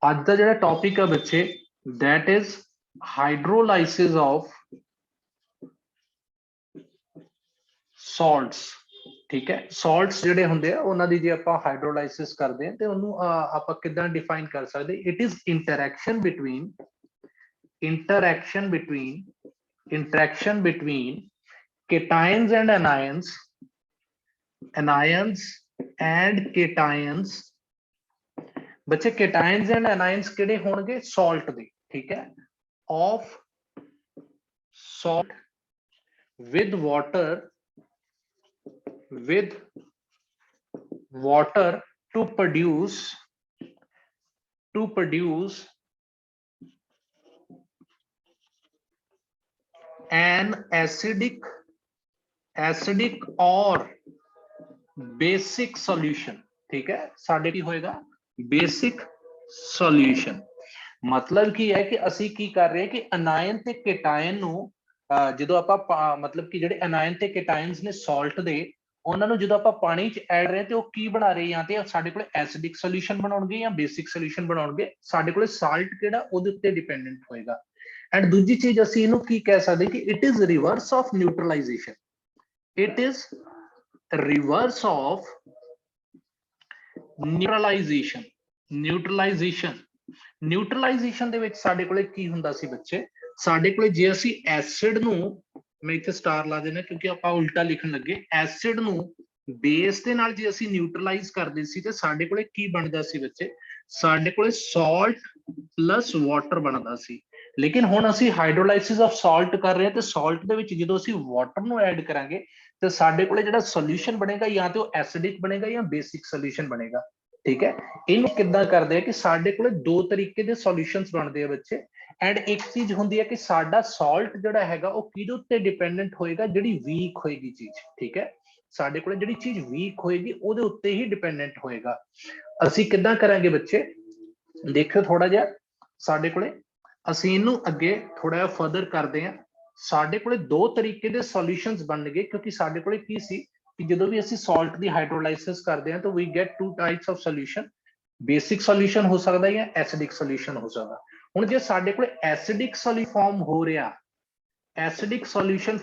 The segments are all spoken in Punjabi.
आज का जो टॉपिक है बच्चे that is hydrolysis of salts. ठीक है, सॉल्ट्स ਜਿਹੜੇ ਹੁੰਦੇ ਆ ਉਹਨਾਂ ਦੀ ਜੇ ਆਪਾਂ ਹਾਈਡਰੋਲਾਈਸਿਸ ਕਰਦੇ ਆ ਤੇ ਉਹਨੂੰ ਆਪਾਂ ਕਿਦਾਂ ਡਿਫਾਈਨ ਕਰ ਸਕਦੇ? It is interaction between cations and anions and cations। बच्चे cations and anions ਕਿਹੜੇ ਹੋਣਗੇ? salt ਦੇ। ठीक है, of salt with water to produce an acidic or basic solution। ठीक है, साडे की होएगा बेसिक सॉल्यूशन। मतलब की है कि ਅਸੀਂ ਕੀ ਕਰ ਰਹੇ ਹਾਂ ਕਿ ਅਨਾਇਨ ਤੇ ਕੇਟਾਇਨ ਨੂੰ ਜਦੋਂ ਆਪਾਂ मतलब ਕਿ ਜਿਹੜੇ ਅਨਾਇਨ ਤੇ ਕੇਟਾਇਨਸ ਨੇ ਸਾਲਟ ਦੇ ਉਹਨਾਂ ਨੂੰ ਜਦੋਂ ਆਪਾਂ ਪਾਣੀ ਚ ਐਡ ਰਹੇ ਤੇ ਉਹ ਕੀ ਬਣਾ ਰਹੇ ਜਾਂ ਤੇ ਸਾਡੇ ਕੋਲ ਐਸਿਡਿਕ ਸੋਲੂਸ਼ਨ ਬਣਾਉਣਗੇ ਜਾਂ ਬੇਸਿਕ ਸੋਲੂਸ਼ਨ ਬਣਾਉਣਗੇ। ਸਾਡੇ ਕੋਲ ਸਾਲਟ ਕਿਹੜਾ ਉਹਦੇ ਉੱਤੇ ਡਿਪੈਂਡੈਂਟ ਹੋਏਗਾ। ਐਂਡ ਦੂਜੀ ਚੀਜ਼ ਅਸੀਂ ਇਹਨੂੰ ਕੀ ਕਹਿ ਸਕਦੇ ਕਿ it is reverse of neutralization. It is reverse of neutralization ਦੇ ਵਿੱਚ ਸਾਡੇ ਕੋਲੇ ਕੀ ਹੁੰਦਾ ਸੀ ਬੱਚੇ? ਸਾਡੇ ਕੋਲੇ ਜੇ ਅਸੀਂ ਐਸਿਡ ਨੂੰ, ਮੈਂ ਇੱਥੇ ਸਟਾਰ ਲਾ ਦੇਣਾ ਕਿਉਂਕਿ ਆਪਾਂ ਉਲਟਾ ਲਿਖਣ ਲੱਗੇ, ਐਸਿਡ ਨੂੰ ਬੇਸ ਦੇ ਨਾਲ ਜੇ ਅਸੀਂ ਨਿਊਟਰਲਾਈਜ਼ ਕਰਦੇ ਸੀ ਤੇ ਸਾਡੇ ਕੋਲੇ ਕੀ ਬਣਦਾ ਸੀ ਬੱਚੇ? ਸਾਡੇ ਕੋਲੇ ਸਾਲਟ ਪਲੱਸ ਵਾਟਰ ਬਣਦਾ ਸੀ। ਲੇਕਿਨ ਹੁਣ ਅਸੀਂ ਹਾਈਡਰੋਲਾਈਸਿਸ ਆਫ ਸਾਲਟ ਕਰ ਰਹੇ ਹਾਂ ਤੇ ਸਾਲਟ ਦੇ ਵਿੱਚ ਜਦੋਂ ਅਸੀਂ ਵਾਟਰ ਨੂੰ ਐਡ ਕਰਾਂਗੇ ਤੇ ਸਾਡੇ ਕੋਲੇ ਜਿਹੜਾ ਸੋਲੂਸ਼ਨ ਬਣੇਗਾ ਜਾਂ ਤੇ ਉਹ ਐਸਿਡਿਕ ਬਣੇਗਾ ਜਾਂ ਬੇਸਿਕ ਸੋਲੂਸ਼ਨ ਬਣੇਗਾ। ठीक है, ਇਹਨੂੰ ਕਿੱਦਾਂ ਕਰਦੇ ਆ ਕਿ ਸਾਡੇ ਕੋਲੇ ਦੋ ਤਰੀਕੇ ਦੇ ਸੋਲੂਸ਼ਨਸ ਬਣਦੇ ਆ ਬੱਚੇ। ਐਂਡ ਇੱਕ ਚੀਜ਼ ਹੁੰਦੀ ਹੈ ਕਿ ਸਾਡਾ ਸਾਲਟ ਜਿਹੜਾ ਹੈਗਾ ਉਹ ਕਿਹਦੇ ਉੱਤੇ ਡਿਪੈਂਡੈਂਟ ਹੋਏਗਾ? ਜਿਹੜੀ ਵੀਕ ਹੋਏਗੀ ਚੀਜ਼। ਠੀਕ ਹੈ, ਸਾਡੇ ਕੋਲੇ ਜਿਹੜੀ ਚੀਜ਼ ਵੀਕ ਹੋਏਗੀ ਉਹਦੇ ਉੱਤੇ ਹੀ ਡਿਪੈਂਡੈਂਟ ਹੋਏਗਾ। ਅਸੀਂ ਕਿੱਦਾਂ ਕਰਾਂਗੇ ਬੱਚੇ? ਦੇਖਿਓ ਥੋੜਾ ਜਿਹਾ ਸਾਡੇ ਕੋਲੇ, ਅਸੀਂ ਇਹਨੂੰ ਅੱਗੇ ਥੋੜਾ ਜਿਹਾ ਫਰਦਰ ਕਰਦੇ ਹਾਂ। ਸਾਡੇ ਕੋਲੇ ਦੋ ਤਰੀਕੇ ਦੇ ਸੋਲੂਸ਼ਨਸ ਬਣਨਗੇ ਕਿਉਂਕਿ ਸਾਡੇ ਕੋਲੇ ਕੀ ਸੀ ਕਿ ਜਦੋਂ ਵੀ ਅਸੀਂ ਸਾਲਟ ਦੀ ਹਾਈਡਰੋਲਾਈਸਿਸ ਕਰਦੇ ਹਾਂ ਤਾਂ we get two types of solution. Basic solution ਹੋ ਸਕਦਾ ਜਾਂ ਐਸਿਡਿਕ ਸੋਲੂਸ਼ਨ ਹੋ ਸਕਦਾ। ਹੁਣ ਜੇ ਸਾਡੇ ਕੋਲ ਐਸਿਡਿਕ ਫਾਰਮ ਹੋ ਰਿਹਾ, ਐਸਿਡਿਕ ਸੋਲੂਸ਼ਨ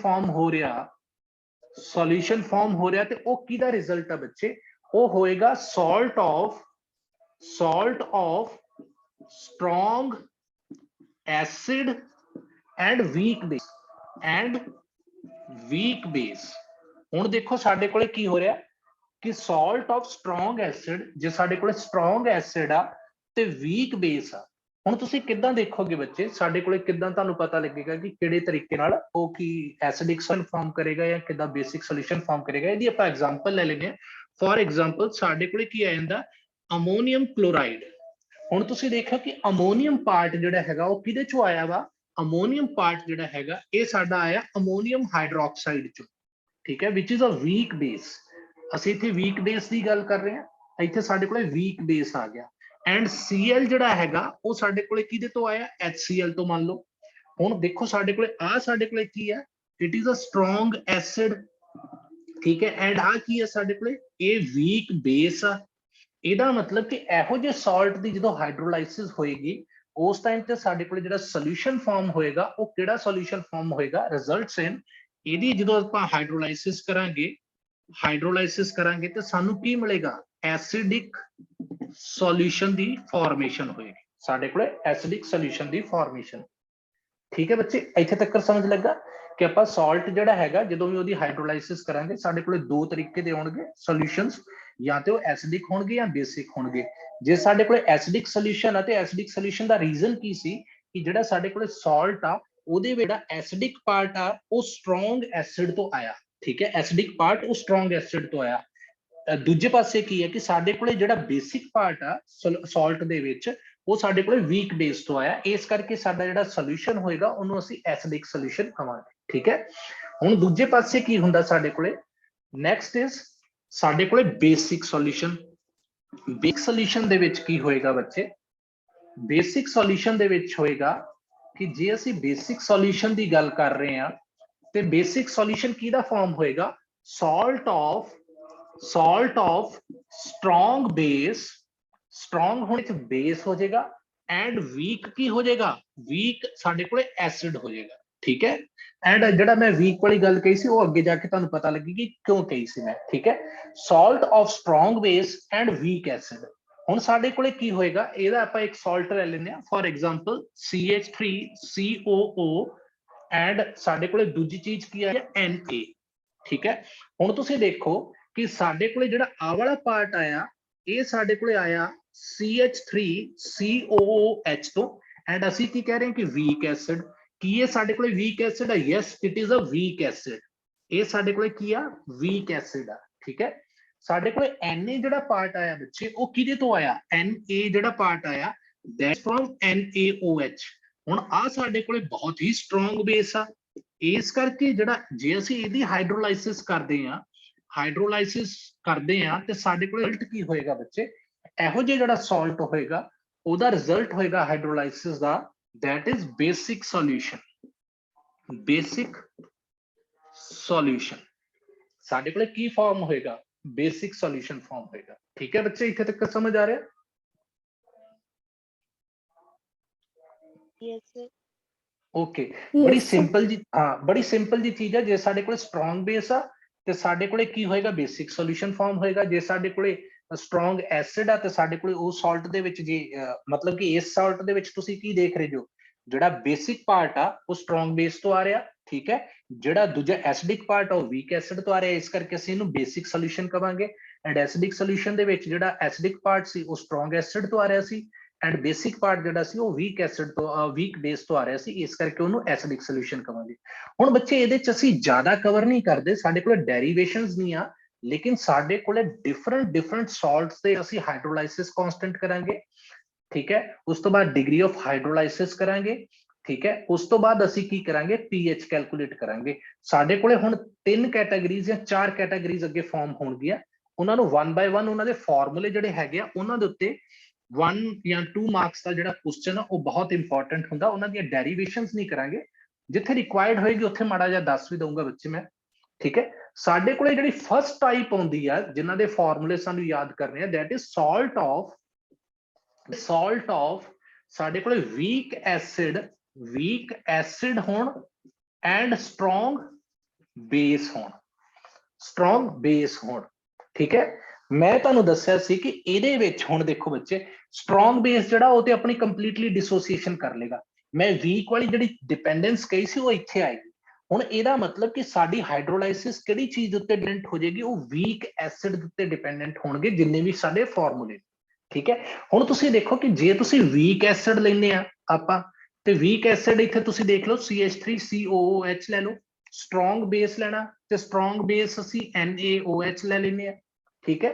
ਫਾਰਮ ਹੋ ਰਿਹਾ ਤੇ ਉਹ ਕਿਹਦਾ ਰਿਜ਼ਲਟ ਆ ਬੱਚੇ? ਉਹ ਹੋਏਗਾ salt of strong acid and weak base. ਹੁਣ ਦੇਖੋ ਸਾਡੇ ਕੋਲੇ ਕੀ ਹੋ ਰਿਹਾ ਕਿ ਸਾਲਟ ਆਫ ਸਟਰੋਂਗ ਐਸਿਡ, ਜੇ ਸਾਡੇ ਕੋਲੇ ਸਟਰੋਂਗ ਐਸਿਡ ਆ ਤੇ ਵੀਕ ਬੇਸ ਆ। ਹੁਣ ਤੁਸੀਂ ਕਿੱਦਾਂ ਦੇਖੋਗੇ ਬੱਚੇ? ਸਾਡੇ ਕੋਲੇ ਕਿੱਦਾਂ ਤੁਹਾਨੂੰ ਪਤਾ ਲੱਗੇਗਾ ਕਿ ਕਿਹੜੇ ਤਰੀਕੇ ਨਾਲ ਉਹ ਕੀ ਐਸਿਡਿਕ ਸੋਲੂਸ਼ਨ ਫਾਰਮ ਕਰੇਗਾ ਜਾਂ ਕਿੱਦਾਂ ਬੇਸਿਕ ਸੋਲੂਸ਼ਨ ਫਾਰਮ ਕਰੇਗਾ? ਇਹਦੀ ਆਪਾਂ ਐਗਜ਼ਾਮਪਲ ਲੈ ਲੈਂਦੇ ਹਾਂ। ਫੋਰ ਐਗਜ਼ਾਮਪਲ ਸਾਡੇ ਕੋਲੇ ਕੀ ਆ ਜਾਂਦਾ? Ammonium chloride. ਹੁਣ ਤੁਸੀਂ ਦੇਖਿਆ ਕਿ ਅਮੋਨੀਅਮ ਪਾਰਟ ਜਿਹੜਾ ਹੈਗਾ ਉਹ ਕਿਹਦੇ ਚੋਂ ਆਇਆ ਵਾ? ਅਮੋਨੀਅਮ ਪਾਰਟ ਜਿਹੜਾ ਹੈਗਾ ਇਹ ਸਾਡਾ ਆਇਆ ਅਮੋਨੀਅਮ ਹਾਈਡਰੋਕਸਾਈਡ ਚੋਂ। ਠੀਕ ਹੈ, ਵਿਚ ਇਜ਼ ਅ ਵੀਕ ਬੇਸ। ਅਸੀਂ ਇੱਥੇ ਵੀਕ ਬੇਸ ਦੀ ਗੱਲ ਕਰ ਰਹੇ ਹਾਂ, ਇੱਥੇ ਸਾਡੇ ਕੋਲੇ ਵੀਕ ਬੇਸ ਆ ਗਿਆ। ਐਂਡ Cl ਜਿਹੜਾ ਹੈਗਾ ਉਹ ਸਾਡੇ ਕੋਲੇ ਕਿਹਦੇ ਤੋਂ ਆਇਆ? HCl ਤੋਂ ਮੰਨ ਲਓ। ਹੁਣ ਦੇਖੋ ਸਾਡੇ ਕੋਲੇ ਸਾਡੇ ਕੋਲੇ ਕੀ ਹੈ? It is a strong acid. ਠੀਕ ਹੈ, ਐਂਡ ਕੀ ਹੈ ਸਾਡੇ ਕੋਲੇ? ਇਹ ਵੀਕ ਬੇਸ ਆ। ਇਹਦਾ ਮਤਲਬ ਕਿ ਇਹੋ ਜਿਹੇ ਸਾਲਟ ਦੀ ਜਦੋਂ ਹਾਈਡਰੋਲਾਈਸਿਸ ਹੋਏਗੀ ਉਸ ਟਾਈਮ ਤੇ ਸਾਡੇ ਕੋਲੇ ਜਿਹੜਾ ਸੋਲੂਸ਼ਨ ਫਾਰਮ ਹੋਏਗਾ ਉਹ ਕਿਹੜਾ ਸੋਲੂਸ਼ਨ ਫਾਰਮ ਹੋਏਗਾ? ਰਿਜ਼ਲਟਸ ਇਨ ਇਹਦੀ ਜਦੋਂ ਆਪਾਂ ਹਾਈਡਰੋਲਾਈਸਿਸ ਕਰਾਂਗੇ ਤੇ ਸਾਨੂੰ ਕੀ ਮਿਲੇਗਾ? ਐਸਿਡਿਕ ਸੋਲੂਸ਼ਨ ਦੀ ਫਾਰਮੇਸ਼ਨ ਹੋਏਗੀ। ਸਾਡੇ ਕੋਲੇ ਐਸਿਡਿਕ ਸੋਲੂਸ਼ਨ ਦੀ ਫਾਰਮੇਸ਼ਨ। ਠੀਕ ਹੈ ਬੱਚੇ, ਇੱਥੇ ਤੱਕ ਸਮਝ ਲੱਗਾ ਕਿ ਆਪਾਂ ਸਾਲਟ ਜਿਹੜਾ ਹੈਗਾ ਜਦੋਂ ਵੀ ਉਹਦੀ ਹਾਈਡਰੋਲਾਈਸਿਸ ਕਰਾਂਗੇ ਸਾਡੇ ਕੋਲੇ ਦੋ ਤਰੀਕੇ ਦੇ ਹੋਣਗੇ ਸੋਲੂਸ਼ਨਸ, ਜਾਂ ਤੇ ਉਹ ਐਸਿਡਿਕ ਹੋਣਗੇ ਜਾਂ ਬੇਸਿਕ ਹੋਣਗੇ। ਜੇ ਸਾਡੇ ਕੋਲੇ ਐਸਿਡਿਕ ਸੋਲੂਸ਼ਨ ਆ ਤੇ ਐਸਿਡਿਕ ਸੋਲੂਸ਼ਨ ਦਾ ਰੀਜ਼ਨ ਕੀ ਸੀ ਕਿ ਜਿਹੜਾ ਸਾਡੇ ਕੋਲੇ ਸਾਲਟ ਆ ਉਹਦੇ ਵਿੱਚ ਐਸਿਡਿਕ ਪਾਰਟ ਆ ਉਹ ਸਟਰੋਂਗ ਐਸਿਡ ਤੋਂ ਆਇਆ। ਠੀਕ ਹੈ, ਐਸਿਡਿਕ ਪਾਰਟ ਉਹ ਸਟਰੋਂਗ ਐਸਿਡ ਤੋਂ ਆਇਆ। ਦੂਜੇ ਪਾਸੇ ਕੀ ਹੈ ਕਿ ਸਾਡੇ ਕੋਲੇ ਜਿਹੜਾ ਬੇਸਿਕ ਪਾਰਟ ਆ ਸਾਲਟ ਦੇ ਵਿੱਚ ਉਹ ਸਾਡੇ ਕੋਲੇ ਵੀਕ ਬੇਸ ਤੋਂ ਆਇਆ। ਇਸ ਕਰਕੇ ਸਾਡਾ ਜਿਹੜਾ ਸੋਲੂਸ਼ਨ ਹੋਏਗਾ ਉਹਨੂੰ ਅਸੀਂ ਐਸਿਡਿਕ ਸੋਲੂਸ਼ਨ ਕਹਾਂਗੇ। ਠੀਕ ਹੈ, ਹੁਣ ਦੂਜੇ ਪਾਸੇ ਕੀ ਹੁੰਦਾ ਸਾਡੇ ਕੋਲੇ? ਨੈਕਸਟ ਇਜ਼ ਸਾਡੇ ਕੋਲੇ ਬੇਸਿਕ ਸੋਲੂਸ਼ਨ। ਬੇਸਿਕ ਸੋਲੂਸ਼ਨ ਦੇ ਵਿੱਚ ਕੀ ਹੋਏਗਾ ਬੱਚੇ? ਬੇਸਿਕ ਸੋਲੂਸ਼ਨ ਦੇ ਵਿੱਚ ਹੋਏਗਾ ਕਿ ਜੇ ਅਸੀਂ ਬੇਸਿਕ ਸੋਲੂਸ਼ਨ ਦੀ ਗੱਲ ਕਰ ਰਹੇ ਹਾਂ ਤੇ ਬੇਸਿਕ ਸੋਲੂਸ਼ਨ ਕਿਹਦਾ ਫਾਰਮ ਹੋਏਗਾ? Salt of strong base. Strong ਹੋਣੇ ਚ ਬੇਸ ਹੋ ਜਾਏਗਾ एंड वीक की हो जाएगा, वीक साडे कोले एसिड हो जाएगा, ठीक है। एंड जेड़ा मैं वीक वाली गल कही सी वो अगे जाके तुहानू पता लगेगी क्यों कही सी मैं, ठीक है। Salt of strong base and weak acid, हुण साडे कोले की होएगा, एदा आपां एक सॉल्ट ले लेने आ, फॉर एग्जांपल CH3COO एंड साडे कोले दूजी चीज की है Na, ठीक है। हुण तुसीं देखो कि साडे कोले जेड़ा आ वाला पार्ट आया, ये साडे कोले आया CH3COOH तो, एंड असी की कह रहे हैं कि वीक एसिड, की ये साडे कोले वीक एसिड है, yes it is a weak acid, ये साडे कोले की आ वीक एसिड आ, ठीक है। साडे कोले Na जेड़ा पार्ट आया बच्चे वो किदे तो आया, Na जेड़ा पार्ट आया दैट फ्रॉम NaOH। हुण आ साडे कोले बहुत ही स्ट्रॉन्ग बेस आ, इस करके जेड़ा जे असी इहदी हाइड्रोलाइसिस करदे आ, हाइड्रोलाइसिस करदे आ ते साडे कोले रिजल्ट की होएगा बच्चे, ਇਹੋ ਜਿਹਾ ਜਿਹੜਾ ਸॉल्ट ਹੋਏਗਾ ਉਹਦਾ ਰਿਜ਼ਲਟ ਹੋਏਗਾ ਹਾਈਡਰੋਲਾਈਸਿਸ ਦਾ, that is basic solution, basic solution ਸਾਡੇ ਕੋਲੇ ਕੀ ਫਾਰਮ ਹੋਏਗਾ, basic solution ਫਾਰਮ ਹੋਏਗਾ, ਠੀਕ ਹੈ ਬੱਚੇ, ਇੱਥੇ ਤੱਕ ਸਮਝ ਆ ਰਿਹਾ? Yes, sir. ओके, बड़ी सिंपल जी, हाँ बड़ी सिंपल जी चीज है, जे साडे कोले स्ट्रॉन्ग बेस आ ते साडे कोले की होएगा बेसिक सॉल्यूशन फॉर्म होएगा, जे साडे कोले स्ट्रॉन्ग एसिड आ ते साडे कोले ਉਹ ਸਾਲਟ ਦੇ ਵਿੱਚ ਜੇ ਮਤਲਬ ਕਿ ਇਸ ਸਾਲਟ ਦੇ ਵਿੱਚ ਤੁਸੀਂ ਕੀ ਦੇਖ ਰਹੇ ਜੋ, ਜਿਹੜਾ ਬੇਸਿਕ ਪਾਰਟ ਆ ਉਹ ਸਟਰੋਂਗ ਬੇਸ ਤੋਂ ਆ ਰਿਹਾ, ਠੀਕ ਹੈ। ਜਿਹੜਾ ਦੂਜਾ ਐਸਿਡਿਕ ਪਾਰਟ ਆ ਉਹ ਵੀਕ ਐਸਿਡ ਤੋਂ ਆ ਰਿਹਾ, ਇਸ ਕਰਕੇ ਅਸੀਂ ਇਹਨੂੰ ਬੇਸਿਕ ਸੋਲੂਸ਼ਨ ਕਵਾਂਗੇ। ਐਂਡ ਐਸਿਡਿਕ ਸੋਲੂਸ਼ਨ ਦੇ ਵਿੱਚ ਜਿਹੜਾ ਐਸਿਡਿਕ ਪਾਰਟ ਸੀ ਉਹ ਸਟਰੋਂਗ ਐਸਿਡ ਤੋਂ ਆ ਰਿਹਾ ਸੀ, एंड बेसिक पार्ट ਜਿਹੜਾ ਸੀ ਉਹ ਵੀਕ ਐਸਿਡ ਤੋਂ ਵੀਕ ਬੇਸ ਤੋਂ ਆ ਰਿਹਾ ਸੀ, ਇਸ ਕਰਕੇ ਉਹਨੂੰ ਐਸਿਡਿਕ ਸੋਲੂਸ਼ਨ ਕਵਾਂਗੇ। ਹੁਣ ਬੱਚੇ ਇਹਦੇ ਚ ਅਸੀਂ ਜ਼ਿਆਦਾ ਕਵਰ ਨਹੀਂ ਕਰਦੇ, ਸਾਡੇ ਕੋਲ ਡੈਰੀਵੇਸ਼ਨਸ ਨਹੀਂ ਆ, ਲੇਕਿਨ ਸਾਡੇ ਕੋਲੇ ਡਿਫਰੈਂਟ ਸਾਲਟਸ ਦੇ ਅਸੀਂ ਹਾਈਡਰੋਲਾਈਸਿਸ ਕਾਂਸਟੈਂਟ ਕਰਾਂਗੇ, ਠੀਕ ਹੈ। ਉਸ ਤੋਂ ਬਾਅਦ ਡਿਗਰੀ ਆਫ ਹਾਈਡਰੋਲਾਈਸਿਸ ਕਰਾਂਗੇ, ਠੀਕ ਹੈ। ਉਸ ਤੋਂ ਬਾਅਦ ਅਸੀਂ ਕੀ ਕਰਾਂਗੇ, ਪੀਐਚ ਕੈਲਕੂਲੇਟ ਕਰਾਂਗੇ। ਸਾਡੇ ਕੋਲੇ ਹੁਣ 3 ਕੈਟਾਗਰੀਜ਼ ਜਾਂ 4 ਕੈਟਾਗਰੀਜ਼ ਅੱਗੇ ਫਾਰਮ ਹੋਣਗੀਆਂ, ਉਹਨਾਂ ਨੂੰ 1 ਬਾय 1 ਉਹਨਾਂ ਦੇ ਫਾਰਮੂਲੇ ਜਿਹੜੇ ਹੈਗੇ ਆ ਉਹਨਾਂ ਦੇ ਉੱਤੇ 1 ਜਾਂ 2 ਮਾर्क्स का ਜਿਹੜਾ क्वेश्चन ਆ ਉਹ ਬਹੁਤ ਇੰਪੋਰਟੈਂਟ ਹੁੰਦਾ, ਉਹਨਾਂ ਦੀਆਂ ਡੈਰੀਵੇਸ਼ਨਸ ਨਹੀਂ ਕਰਾਂਗੇ, ਜਿੱਥੇ ਰਿਕੁਆਇਰਡ ਹੋਏਗੀ ਉੱਥੇ ਮਾੜਾ ਜਿਹਾ ਦੱਸ ਵੀ ਦਊਂਗਾ ਬੱਚੇ ਮੈਂ, ਠੀਕ ਹੈ। ਸਾਡੇ ਕੋਲੇ ਜਿਹੜੀ ਫਰਸਟ ਟਾਈਪ ਆਉਂਦੀ ਆ ਜਿਨ੍ਹਾਂ ਦੇ ਫਾਰਮੂਲੇ ਸਾਨੂੰ ਯਾਦ ਕਰਨੇ ਆ, ਦੈਟ ਇਜ਼ ਸਾਲਟ ਆਫ ਸਾਡੇ ਕੋਲੇ ਵੀਕ ਐਸਿਡ ਹੋਣ ਐਂਡ ਸਟਰੋਂਗ ਬੇਸ ਹੋਣ, ਠੀਕ ਹੈ। ਮੈਂ ਤੁਹਾਨੂੰ ਦੱਸਿਆ ਸੀ ਕਿ ਇਹਦੇ ਵਿੱਚ ਹੁਣ ਦੇਖੋ ਬੱਚੇ, ਸਟਰੋਂਗ ਬੇਸ ਜਿਹੜਾ ਉਹ ਤੇ ਆਪਣੀ ਕੰਪਲੀਟਲੀ ਡਿਸੋਸੀਏਸ਼ਨ ਕਰ ਲੇਗਾ, ਮੈਂ ਵੀਕ ਵਾਲੀ ਜਿਹੜੀ ਡਿਪੈਂਡੈਂਸ ਕਹੀ ਸੀ ਉਹ ਇੱਥੇ ਆਏਗੀ। ਹੁਣ ਇਹਦਾ ਮਤਲਬ ਕਿ ਸਾਡੀ ਹਾਈਡਰੋਲਾਈਸਿਸ ਕਿਹੜੀ ਚੀਜ਼ ਦੇ ਉੱਤੇ ਡਿਪੈਂਡੈਂਟ ਹੋ ਜਾਏਗੀ, ਉਹ ਵੀਕ ਐਸਿਡ ਦੇ ਉੱਤੇ ਡਿਪੈਂਡੈਂਟ ਹੋਣਗੇ ਜਿੰਨੇ ਵੀ ਸਾਡੇ ਫਾਰਮੂਲੇ, ਠੀਕ ਹੈ। ਹੁਣ ਤੁਸੀਂ ਦੇਖੋ ਕਿ ਜੇ ਤੁਸੀਂ ਵੀਕ ਐਸਿਡ ਲੈਨੇ ਆ ਆਪਾਂ, ਤੇ ਵੀਕ ਐਸਿਡ ਇੱਥੇ ਤੁਸੀਂ ਦੇਖ ਲਓ CH3COOH ਲੈ ਲਓ, ਸਟਰੋਂਗ ਬੇਸ ਲੈਣਾ ਤੇ ਸਟਰੋਂਗ ਬੇਸ ਅਸੀਂ NaOH ਲੈ ਲੈਨੇ ਆ, ठीक है।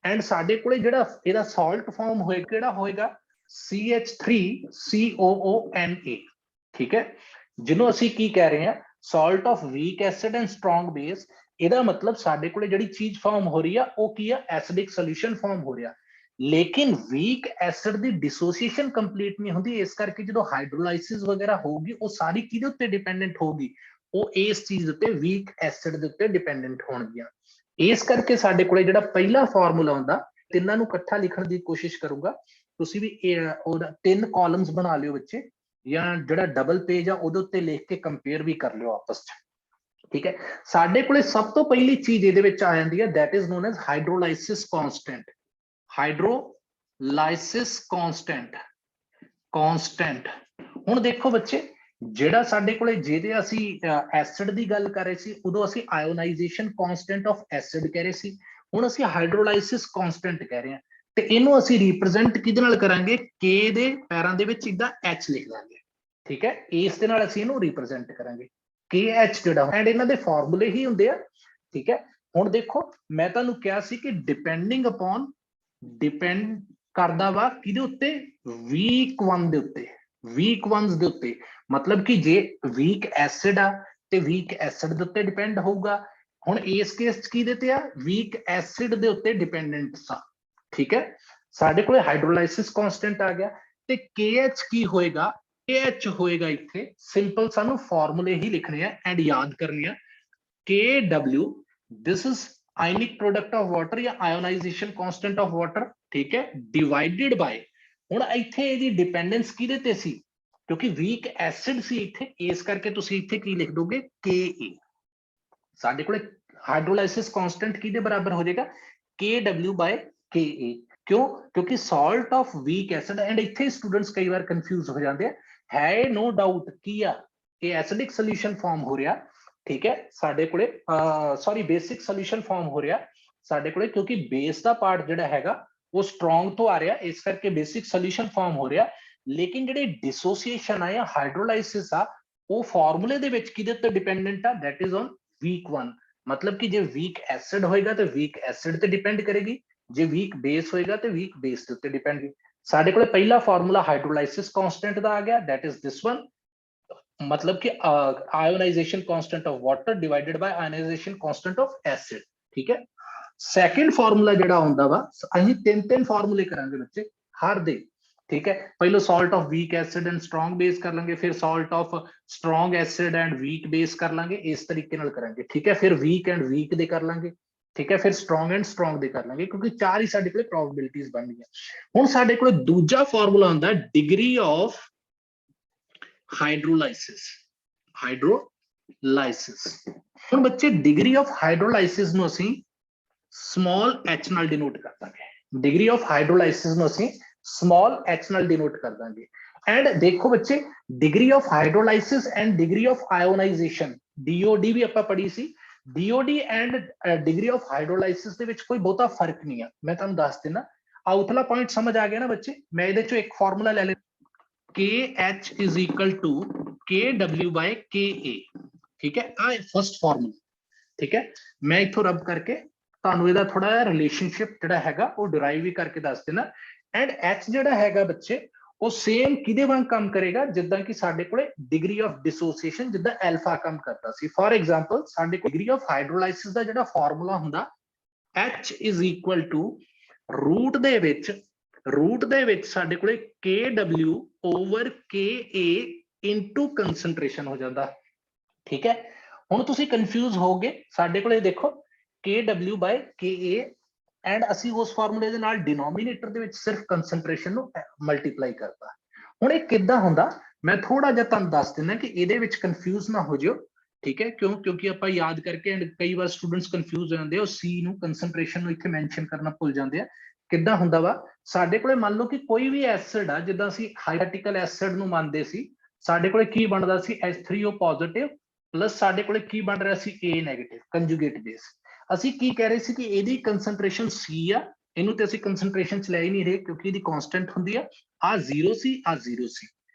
एंड साडे कोले जेड़ा एदा सॉल्ट फॉर्म होएगा केड़ा होएगा CH3COONA, ठीक है। जिन्हों ਅਸੀਂ ਕੀ ਕਹਿ ਰਹੇ ਹਾਂ salt of weak acid and strong base, ਇਹਦਾ मतलब साडे कोले ਜਿਹੜੀ ਚੀਜ਼ ਫਾਰਮ ਹੋ ਰਹੀ ਆ ਉਹ ਕੀ ਆ, ਐਸਿਡਿਕ ਸੋਲੂਸ਼ਨ ਫਾਰਮ ਹੋ ਰਿਹਾ, ਲੇਕਿਨ ਵੀਕ ਐਸਿਡ ਦੀ ਡਿਸੋਸੀਏਸ਼ਨ ਕੰਪਲੀਟ ਨਹੀਂ ਹੁੰਦੀ, ਇਸ ਕਰਕੇ ਜਦੋਂ ਹਾਈਡਰੋਲਾਈਸਿਸ ਵਗੈਰਾ ਹੋਊਗੀ ਉਹ ਸਾਰੀ ਕਿਹਦੇ ਉੱਤੇ ਡਿਪੈਂਡੈਂਟ ਹੋਊਗੀ, ਉਹ ਇਸ ਚੀਜ਼ ਉੱਤੇ ਵੀਕ ਐਸਿਡ ਦੇ ਉੱਤੇ ਡਿਪੈਂਡੈਂਟ ਹੋਣਗੀਆਂ। ਇਸ ਕਰਕੇ ਸਾਡੇ ਕੋਲੇ ਜਿਹੜਾ ਪਹਿਲਾ ਫਾਰਮੂਲਾ ਹੁੰਦਾ, ਤਿੰਨਾਂ ਨੂੰ ਇਕੱਠਾ ਲਿਖਣ ਦੀ ਕੋਸ਼ਿਸ਼ ਕਰੂੰਗਾ, ਤੁਸੀਂ ਵੀ ਉਹਦਾ 3 ਕਾਲਮਸ ਬਣਾ ਲਿਓ ਬੱਚੇ, ਜਾਂ ਜਿਹੜਾ ਡਬਲ ਪੇਜ ਆ ਉਹਦੇ ਉੱਤੇ ਲਿਖ ਕੇ ਕੰਪੇਅਰ ਵੀ ਕਰ ਲਿਓ ਆਪਸ ਚ, ਠੀਕ ਹੈ। ਸਾਡੇ ਕੋਲੇ ਸਭ ਤੋਂ ਪਹਿਲੀ ਚੀਜ਼ ਇਹਦੇ ਵਿੱਚ ਆ ਜਾਂਦੀ ਹੈ, that is known as hydrolysis constant, hydrolysis constant. ਹੁਣ ਦੇਖੋ ਬੱਚੇ, ਜਿਹੜਾ ਸਾਡੇ ਕੋਲੇ ਜਿਹਦੇ ਅਸੀਂ ਐਸਿਡ ਦੀ ਗੱਲ ਕਰ ਰਹੇ ਸੀ ਉਦੋਂ ਅਸੀਂ ਆਇਓਨਾਈਜੇਸ਼ਨ ਕਾਂਸਟੈਂਟ ਆਫ ਐਸਿਡ ਕਹਿ ਰਹੇ ਸੀ, ਹੁਣ ਅਸੀਂ ਹਾਈਡਰੋਲਾਈਸਿਸ ਕਾਂਸਟੈਂਟ ਕਹਿ ਰਹੇ ਹਾਂ, ਤੇ ਇਹਨੂੰ ਅਸੀਂ ਰਿਪਰੈਜ਼ੈਂਟ ਕਿਹਦੇ ਨਾਲ ਕਰਾਂਗੇ, K ਦੇ ਪੈਰਾਂ ਦੇ ਵਿੱਚ ਇਦਾਂ H ਲਿਖ ਲਾਂਗੇ, ਠੀਕ ਹੈ। ਇਸ ਦੇ ਨਾਲ ਅਸੀਂ ਇਹਨੂੰ ਰਿਪਰੈਜ਼ੈਂਟ ਕਰਾਂਗੇ KH ਜਿਹੜਾ, ਐਂਡ ਇਹਨਾਂ ਦੇ ਫਾਰਮੂਲੇ ਹੀ ਹੁੰਦੇ ਆ, ਠੀਕ ਹੈ। ਹੁਣ ਦੇਖੋ ਮੈਂ ਤੁਹਾਨੂੰ ਕਿਹਾ ਸੀ ਕਿ ਡਿਪੈਂਡ ਕਰਦਾ ਵਾ ਕਿਹਦੇ ਉੱਤੇ, ਵੀਕ 1 ਦੇ ਉੱਤੇ, ਵੀਕ 1 ਦੇ ਉੱਤੇ, मतलब कि जे वीक एसिड आ ते वीक एसिड दे उत्ते डिपेंड होगा। हुण इस केस च किहदे ते आ, वीक एसिड दे उत्ते डिपेंडेंट सा, ठीक है। साडे कोले हाइड्रोलाइसिस कांस्टेंट आ गया, ते KH की होएगा, KH होएगा इत्थे सिंपल सानू फार्मूले ही लिखने हैं एंड याद करने हैं, KW this is ionic product of water या आयोनाइजेशन कांस्टेंट ऑफ वाटर, ठीक है, डिवाइडेड बाय ਹੁਣ ਇੱਥੇ ਇਹਦੀ ਡਿਪੈਂਡੈਂਸ ਕਿਹਦੇ ਤੇ ਸੀ, ਕਿਉਂਕਿ ਵੀਕ ਐਸਿਡ ਸੀ ਇੱਥੇ, ਇਸ ਕਰਕੇ ਤੁਸੀਂ ਇੱਥੇ ਕੀ ਲਿਖ ਦੋਗੇ Ka। ਸਾਡੇ ਕੋਲੇ ਹਾਈਡਰੋਲਾइसिस कांस्टेंट किहदे बराबर हो जाएगा Kw/Ka। क्यों? क्योंकि salt of weak acid, and इत्थे स्टूडेंट्स कई बार कंफ्यूज हो जाते हैं, है नो डाउट की ये एसिडिक सोल्यूशन फॉर्म हो रहा, ठीक है साडे कोले सॉरी बेसिक सोल्यूशन फॉर्म हो रहा साडे कोले, क्योंकि बेस का पार्ट जिहड़ा हैगा वो स्ट्रॉन्ग तो आ रहा, इस करके बेसिक सोल्यूशन फॉर्म हो रहा। लेकिन जिहड़ी डिसोसीएशन आ या हाइड्रोलाइसिस आ वो फार्मूले दे विच किहदे ते डिपेंडेंट आ, that is on weak one. मतलब कि जो वीक एसिड होएगा तो वीक एसिड ते डिपेंड करेगी, जो वीक बेस होएगा तो वीक बेस के उत्ते डिपेंड करेगी। साडे कोले पहला फार्मूला हाइड्रोलाइसिस कांस्टेंट दा आ गया, दैट इज दिस वन, मतलब कि ionisation constant of water divided by ionisation constant of acid, ठीक है। सेकंड फार्मूला जिहड़ा हुंदा वा, ਅਸੀਂ तीन फार्मूले करांगे बच्चे हर दे, ठीक है। पहले salt of weak acid and strong base कर लेंगे, फिर salt of strong acid and weak base कर लेंगे, इस तरीके नाल करेंगे, ठीक है। फिर वीक एंड वीक दे कर लेंगे, ठीक है। फिर स्ट्रॉन्ग एंड स्ट्रॉन्ग दे कर लेंगे, क्योंकि चार ही साडे कोले प्रोबेबिलिटीज बन गई। हुण साडे कोले दूजा फार्मूला हुंदा डिग्री ऑफ हाइड्रोलाइसिस। हाइड्रोलाइसिस हुण बच्चे डिग्री ऑफ हाइड्रोलाइसिस नूं असीं स्मॉल h नाल डिनोट कर देंगे। डिग्री ऑफ हाइड्रोलाइसिस नो ਅਸੀਂ स्मॉल h नाल डिनोट कर देंगे। एंड देखो बच्चे degree of hydrolysis and degree of ionisation DOD भी ਆਪਾਂ पढ़ी सी, DOD and degree of hydrolysis ਦੇ ਵਿੱਚ ਕੋਈ ਬਹੁਤਾ ਫਰਕ ਨਹੀਂ ਆ, ਮੈਂ ਤੁਹਾਨੂੰ ਦੱਸ ਦੇਣਾ। ਆਉਟਲਾ ਪੁਆਇੰਟ ਸਮਝ ਆ ਗਿਆ ਨਾ ਬੱਚੇ, ਮੈਂ ਇਹਦੇ ਚੋਂ ਇੱਕ ਫਾਰਮੂਲਾ ਲੈ ਲੈ, KH is equal to KW/Ka, ठीक है। ਆ फर्स्ट फार्मूला, ठीक है। मैं इथों रब करके ਤੁਹਾਨੂੰ ਇਹਦਾ ਥੋੜਾ ਜਿਹਾ ਰਿਲੇਸ਼ਨਸ਼ਿਪ ਜਿਹੜਾ ਹੈਗਾ ਉਹ ਡਿਰਾਈਵ ਵੀ ਕਰਕੇ ਦੱਸ ਦੇਣਾ। ਐਂਡ h ਜਿਹੜਾ ਹੈਗਾ ਬੱਚੇ ਉਹ ਸੇਮ ਕਿਹਦੇ ਵਾਂਗ ਕੰਮ ਕਰੇਗਾ, ਜਿੱਦਾਂ ਕਿ ਸਾਡੇ ਕੋਲੇ ਡਿਗਰੀ ਆਫ ਡਿਸੋਸੀਏਸ਼ਨ ਜਿੱਦਾਂ ਐਲਫਾ ਕੰਮ ਕਰਦਾ ਸੀ। ਫॉर ਐਗਜ਼ਾਮਪਲ ਸਾਡੇ ਕੋਲ ਡਿਗਰੀ ਆਫ ਹਾਈਡਰੋਲਾਈਸਿਸ ਦਾ ਜਿਹੜਾ ਫਾਰਮੂਲਾ ਹੁੰਦਾ h is equal to root ਦੇ ਵਿੱਚ ਸਾਡੇ ਕੋਲੇ KW/Ka ਇਨਟੂ ਕੰਸੈਂਟ੍ਰੇਸ਼ਨ ਹੋ ਜਾਂਦਾ, ਠੀਕ ਹੈ। ਹੁਣ ਤੁਸੀਂ ਕੰਫਿਊਜ਼ ਹੋਗੇ, ਸਾਡੇ ਕੋਲੇ ਦੇਖੋ KW/Ka एंड ਅਸੀਂ ਉਸ ਫਾਰਮੂਲੇ ਦੇ ਨਾਲ ਡਿਨੋਮੀਨੇਟਰ ਦੇ ਵਿੱਚ ਸਿਰਫ ਕਨਸੈਂਟ੍ਰੇਸ਼ਨ ਨੂੰ ਮਲਟੀਪਲਾਈ ਕਰਦਾ। ਹੁਣ ਇਹ ਕਿੱਦਾਂ ਹੁੰਦਾ ਮੈਂ ਥੋੜਾ ਜਿਹਾ ਤੁਹਾਨੂੰ ਦੱਸ ਦਿੰਦਾ ਕਿ ਇਹਦੇ ਵਿੱਚ ਕੰਫਿਊਜ਼ ਨਾ ਹੋ ਜਿਓ, ਠੀਕ ਹੈ। ਕਿਉਂ? ਕਿਉਂਕਿ ਆਪਾਂ ਯਾਦ ਕਰਕੇ ਐਂਡ ਕਈ ਵਾਰ ਸਟੂਡੈਂਟਸ ਕੰਫਿਊਜ਼ ਹੋ ਜਾਂਦੇ ਆ, ਉਹ C ਨੂੰ ਕਨਸੈਂਟ੍ਰੇਸ਼ਨ ਨੂੰ ਇੱਥੇ ਮੈਂਸ਼ਨ ਕਰਨਾ ਭੁੱਲ ਜਾਂਦੇ ਆ। ਕਿੱਦਾਂ ਹੁੰਦਾ ਵਾ, ਸਾਡੇ ਕੋਲੇ ਮੰਨ ਲਓ ਕਿ ਕੋਈ ਵੀ ਐਸਿਡ ਆ, ਜਿੱਦਾਂ ਅਸੀਂ ਹਾਈਡਰੋਕਸਿਕ ਐਸਿਡ ਨੂੰ ਮੰਨਦੇ ਸੀ, ਸਾਡੇ ਕੋਲੇ ਕੀ ਬਣਦਾ ਸੀ H3O ਪੋਜ਼ਿਟਿਵ ਪਲੱਸ ਸਾਡੇ ਕੋਲੇ ਕੀ ਬਣ ਰਿਹਾ ਸੀ A ਨੈਗੇਟਿਵ ਕੰਜੂਗੇਟ ਬੇਸ। ਅਸੀਂ ਕੀ ਕਹਿ ਰਹੇ ਸੀ ਕਿ ਇਹਦੀ ਕੰਸੈਂਟ੍ਰੇਸ਼ਨ C ਆ, ਇਹਨੂੰ ਤੇ ਅਸੀਂ ਕੰਸੈਂਟ੍ਰੇਸ਼ਨ ਚ ਲੈ ਹੀ ਨਹੀਂ ਰਹੇ ਕਿਉਂਕਿ ਇਹਦੀ ਕਾਂਸਟੈਂਟ ਹੁੰਦੀ ਆ, ਆ 0 ਸੀ ਆ 0 ਸੀ।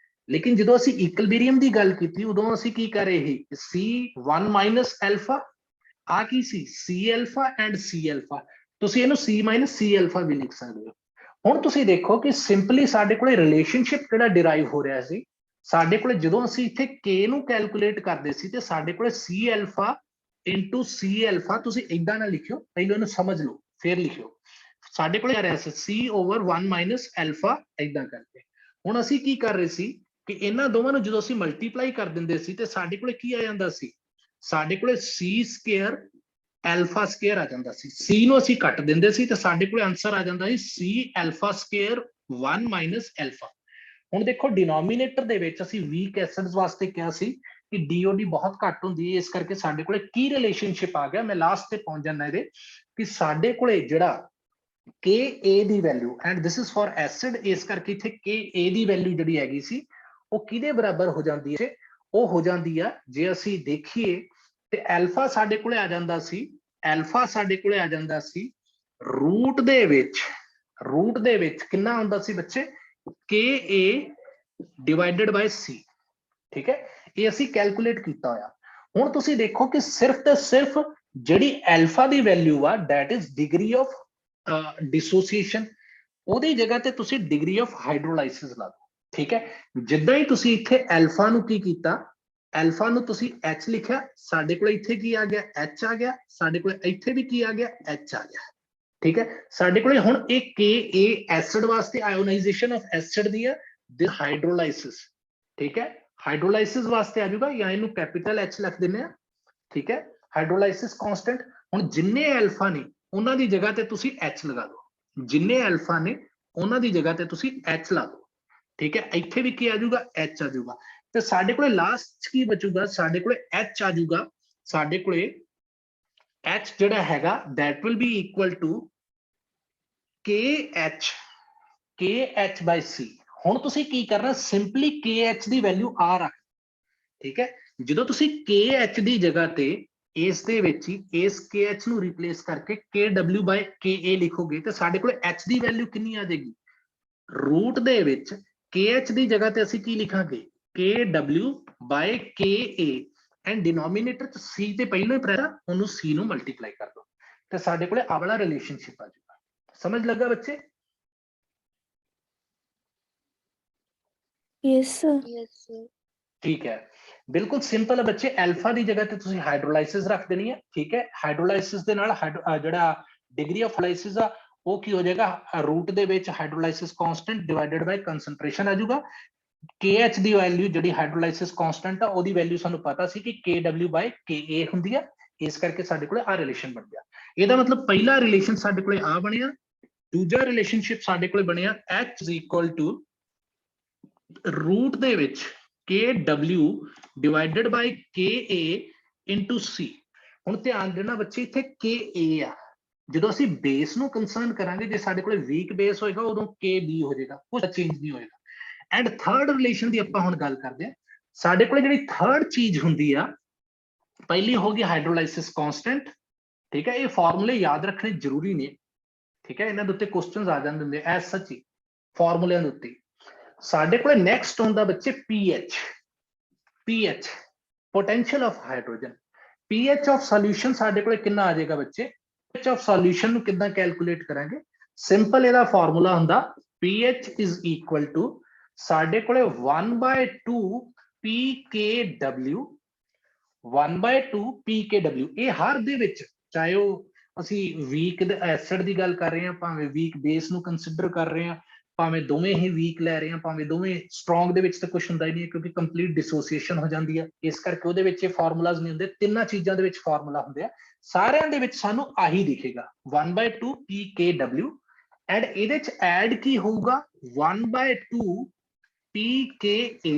ਲੇਕਿਨ ਜਦੋਂ ਅਸੀਂ ਇਕੁਇਲਿਬਰੀਅਮ ਦੀ ਗੱਲ ਕੀਤੀ ਉਦੋਂ ਅਸੀਂ ਕੀ ਕਰ ਰਹੇ ਸੀ C1 ਮਾਈਨਸ ਐਲਫਾ, ਆ ਕੀ ਸੀ C Alpha and C Alpha, ਤੁਸੀਂ ਇਹਨੂੰ C ਮਾਈਨਸ C ਐਲਫਾ ਵੀ ਲਿਖ ਸਕਦੇ ਹੋ। ਹੁਣ ਤੁਸੀਂ ਦੇਖੋ ਕਿ ਸਿੰਪਲੀ ਸਾਡੇ ਕੋਲੇ ਰਿਲੇਸ਼ਨਸ਼ਿਪ ਜਿਹੜਾ ਡਿਰਾਈਵ ਹੋ ਰਿਹਾ ਸੀ, ਸਾਡੇ ਕੋਲੇ ਜਦੋਂ ਅਸੀਂ ਇੱਥੇ K ਨੂੰ ਕੈਲਕੂਲੇਟ ਕਰਦੇ ਸੀ ਤੇ ਸਾਡੇ ਕੋਲੇ C Alpha into C alpha तुसी इदां ना लिखियो, पहले इन्हू समझ लो फिर लिखियो। साडे कोले आ रहा है C/1 माइनस एल्फा इदां करके। हुण असीं की कर रहे सी कि इन्हां दोवां नूं जदों असीं मल्टीप्लाई कर दिंदे सी ते साडे कोले की आ जांदा सी, साडे कोले C स्क्वायर एल्फा स्क्वायर आ जांदा सी। C नूं असीं कट दिंदे सी ते साडे कोले आंसर आ जांदा सी C alpha square 1 minus alpha. हुण देखो डिनोमीनेटर दे विच असीं वीक एसिड्स वास्ते क्या सी कि DOD बहुत घट होंदी है, इस करके साडे कोले की रिलेशनशिप आ गया। मैं लास्ट ते पहुंच जाना इहदे कि साडे कोले जिहड़ा Ka the value and this is for acid, इस करके इत्थे Ka दी वैल्यू जिहड़ी हैगी सी ਉਹ ਕਿਹਦੇ ਬਰਾਬਰ ਹੋ ਜਾਂਦੀ ਹੈ, ਉਹ ਹੋ ਜਾਂਦੀ ਆ ਜੇ ਅਸੀਂ ਦੇਖੀਏ ਤੇ ਐਲਫਾ ਸਾਡੇ ਕੋਲੇ ਆ ਜਾਂਦਾ ਸੀ, ਐਲਫਾ ਸਾਡੇ ਕੋਲੇ ਆ ਜਾਂਦਾ ਸੀ ਰੂਟ ਦੇ ਵਿੱਚ ਕਿੰਨਾ ਹੁੰਦਾ ਸੀ ਬੱਚੇ Ka ਡਿਵਾਈਡਡ ਬਾਈ C, ਠੀਕ ਹੈ। ਇਹ ਅਸੀਂ ਕੈਲਕੂਲੇਟ ਕੀਤਾ ਹੋਇਆ। ਹੁਣ ਤੁਸੀਂ ਦੇਖੋ ਕਿ ਸਿਰਫ ਤੇ ਸਿਰਫ ਜਿਹੜੀ ਐਲਫਾ ਦੀ ਵੈਲਿਊ ਆ ਦੈਟ ਇਜ਼ ਡਿਗਰੀ ਆਫ डिसोसीएशन, ਉਹਦੀ ਜਗ੍ਹਾ ਤੇ ਤੁਸੀਂ ਡਿਗਰੀ ਆਫ ਹਾਈਡਰੋਲਾਈਸਿਸ ਲਾ ਦਿਓ, ਠੀਕ ਹੈ। ਜਿੱਦਾਂ ਹੀ ਤੁਸੀਂ ਇੱਥੇ ਐਲਫਾ ਨੂੰ ਕੀ ਕੀਤਾ, ਐਲਫਾ ਨੂੰ ਤੁਸੀਂ H ਲਿਖਿਆ, ਸਾਡੇ ਕੋਲ ਇੱਥੇ ਕੀ ਆ ਗਿਆ H ਆ ਗਿਆ, ਸਾਡੇ ਕੋਲ ਇੱਥੇ ਵੀ ਕੀ ਆ ਗਿਆ H ਆ ਗਿਆ, ਠੀਕ ਹੈ। ਸਾਡੇ ਕੋਲੇ ਹੁਣ ਇਹ Ka ਐਸਿਡ ਵਾਸਤੇ ਆਇਓਨਾਈਜੇਸ਼ਨ ਆਫ ਐਸਿਡ ਦੀ ਆ, ਦਿਸ ਹਾਈਡਰੋਲਾਈਸਿਸ, ਠੀਕ ਹੈ। ਹਾਈਡਰੋਲਾਈਸਿਸ ਵਾਸਤੇ ਆ ਜਾਊਗਾ ਜਾਂ ਇਹਨੂੰ ਕੈਪੀਟਲ H ਲਿਖ ਦਿੰਦੇ ਆ, ਠੀਕ ਹੈ। ਹਾਈਡਰੋਲਾਈਸਿਸ ਕਾਂਸਟੈਂਟ, ਹੁਣ ਜਿੰਨੇ ਐਲਫਾ ਨੇ ਉਹਨਾਂ ਦੀ ਜਗ੍ਹਾ ਤੇ ਤੁਸੀਂ H ਲਗਾ ਦਿਓ, ਜਿੰਨੇ ਐਲਫਾ ਨੇ ਉਹਨਾਂ ਦੀ ਜਗ੍ਹਾ ਤੇ ਤੁਸੀਂ H ਲਾ ਦਿਓ। ठीक है, ਇੱਥੇ भी की आ जाऊगा H आ जाऊगा। ਤੇ ਸਾਡੇ ਕੋਲੇ ਲਾਸਟ ਕੀ ਬਚੂਗਾ, ਸਾਡੇ ਕੋਲੇ H ਆ ਜਾਊਗਾ। ਸਾਡੇ ਕੋਲੇ H ਜਿਹੜਾ ਹੈਗਾ that will be equal to KH by C। ਹੁਣ ਤੁਸੀਂ ਕੀ ਕਰਨਾ, ਸਿੰਪਲੀ KH ਦੀ ਵੈਲਿਊ ਆ ਰੱਖ, ਠੀਕ ਹੈ। ਜਦੋਂ ਤੁਸੀਂ KH ਦੀ ਜਗ੍ਹਾ ਤੇ ਇਸ ਦੇ ਵਿੱਚ ਹੀ ਇਸ KH ਨੂੰ ਰਿਪਲੇਸ ਕਰਕੇ KW by KA ਲਿਖੋਗੇ ਤੇ ਸਾਡੇ ਕੋਲੇ H ਦੀ ਵੈਲਿਊ ਕਿੰਨੀ ਆ ਜਾਏਗੀ, ਰੂਟ ਦੇ ਵਿੱਚ KH ਦੀ ਜਗ੍ਹਾ ਤੇ ਅਸੀਂ ਕੀ ਲਿਖਾਂਗੇ, KW by KA and denominator ਚ C ਤੇ ਪਹਿਲਾਂ ਹੀ ਪ੍ਰੈਸ਼ਰ, ਉਹਨੂੰ C ਨੂੰ ਮਲਟੀਪਲਾਈ ਕਰ ਦੋ ਤੇ ਸਾਡੇ ਕੋਲੇ ਆ ਵਾਲਾ ਰਿਲੇਸ਼ਨਸ਼ਿਪ ਆ ਜਾਊਗਾ। ਸਮਝ ਲੱਗਾ ਬੱਚੇ? Yes sir. ठीक है, बिल्कुल सिंपल है बच्चे। अल्फा की जगह ते तुसी हाइड्रोलाइसिस रख देनी है, ठीक है। हाइड्रोलाइसिस दे नाल जेड़ा डिग्री ऑफ हाइड्रोलाइसिस आ वो की हो जाएगा, रूट दे विच hydrolysis constant divided by concentration आ जाऊगा। KH दी वैल्यू जेडी हाइड्रोलाइसिस कांस्टेंट आ ओदी वैल्यू सानू पता सी कि KW बाय KA हुंदी है, इस करके साडे कोले आ रिलेशन बन गया। ਇਹਦਾ मतलब पहला रिलेशन साडे कोले आ बनिया, दूजा रिलेशनशिप साडे कोले बनिया H is equal to root दे विच KW divided by KA into C। ਹੁਣ ਧਿਆਨ ਦੇਣਾ ਬੱਚੇ, ਇੱਥੇ KA ਆ, ਜਦੋਂ ਅਸੀਂ ਬੇਸ ਨੂੰ ਕੰਸਰਨ ਕਰਾਂਗੇ, ਜੇ ਸਾਡੇ ਕੋਲੇ ਵੀਕ ਬੇਸ ਹੋਏਗਾ ਉਦੋਂ KB ਹੋ ਜਾਏਗਾ, ਕੁਝ ਚੇਂਜ ਨਹੀਂ ਹੋਏਗਾ। ਐਂਡ ਥਰਡ ਰਿਲੇਸ਼ਨ ਦੀ ਆਪਾਂ ਹੁਣ ਗੱਲ ਕਰਦੇ ਹਾਂ। ਸਾਡੇ ਕੋਲੇ ਜਿਹੜੀ ਥਰਡ ਚੀਜ਼ ਹੁੰਦੀ ਆ, ਪਹਿਲੀ ਹੋ ਗਈ ਹਾਈਡਰੋਲਾਈਸਿਸ ਕਾਂਸਟੈਂਟ, ਠੀਕ ਹੈ। ਇਹ ਫਾਰਮੂਲੇ ਯਾਦ ਰੱਖਣੇ ਜ਼ਰੂਰੀ ਨੇ, ਠੀਕ ਹੈ। ਇਹਨਾਂ ਦੇ ਉੱਤੇ ਕੁਐਸਚਨਸ ਆ ਜਾਂਦੇ ਨੇ ਐਸ ਸੱਚ ਹੀ ਫਾਰਮੂਲਿਆਂ ਦੇ ਉੱਤੇ। ਸਾਡੇ ਕੋਲੇ ਨੈਕਸਟ ਹੁੰਦਾ ਬੱਚੇ pH। pH potential of hydrogen. pH of solution ਸਾਡੇ ਕੋਲੇ ਕਿੰਨਾ ਆ ਜਾਏਗਾ ਬੱਚੇ, pH ऑफ सॉल्यूशन ਨੂੰ ਕਿੱਦਾਂ ਕੈਲਕੂਲੇਟ ਕਰਾਂਗੇ, ਸਿੰਪਲ ਇਹਦਾ ਫਾਰਮੂਲਾ ਹੁੰਦਾ pH is equal to ਸਾਡੇ ਕੋਲੇ 1/2 pKw, 1/2 pKw। ਇਹ ਹਰ ਦੇ ਵਿੱਚ, ਚਾਹੇ ਉਹ ਅਸੀਂ ਵੀਕ ਐਸਿਡ ਦੀ ਗੱਲ ਕਰ ਰਹੇ ਹਾਂ, ਭਾਵੇਂ ਵੀਕ ਬੇਸ ਨੂੰ ਕੰਸੀਡਰ ਕਰ ਰਹੇ ਹਾਂ, ਭਾਵੇਂ ਦੋਵੇਂ ਹੀ ਵੀਕ ਲੈ ਰਹੇ ਹਾਂ, ਭਾਵੇਂ ਦੋਵੇਂ ਸਟਰੋਂਗ ਦੇ ਵਿੱਚ ਤਾਂ ਕੁਝ ਹੁੰਦਾ ਹੀ ਨਹੀਂ, ਕਿਉਂਕਿ ਕੰਪਲੀਟ ਡਿਸੋਸੀਏਸ਼ਨ ਹੋ ਜਾਂਦੀ ਹੈ, ਇਸ ਕਰਕੇ ਉਹਦੇ ਵਿੱਚ ਇਹ ਫਾਰਮੂਲਾਜ਼ ਨਹੀਂ ਹੁੰਦੇ। ਤਿੰਨਾਂ ਚੀਜ਼ਾਂ ਦੇ ਵਿੱਚ ਫਾਰਮੂਲਾ ਹੁੰਦੇ ਆ, ਸਾਰਿਆਂ ਦੇ ਵਿੱਚ ਸਾਨੂੰ ਆਹੀ ਦਿਖੇਗਾ 1/2 pKw। ਐਂਡ ਇਹਦੇ ਚ ਐਡ ਕੀ ਹੋਊਗਾ 1/2 pKa,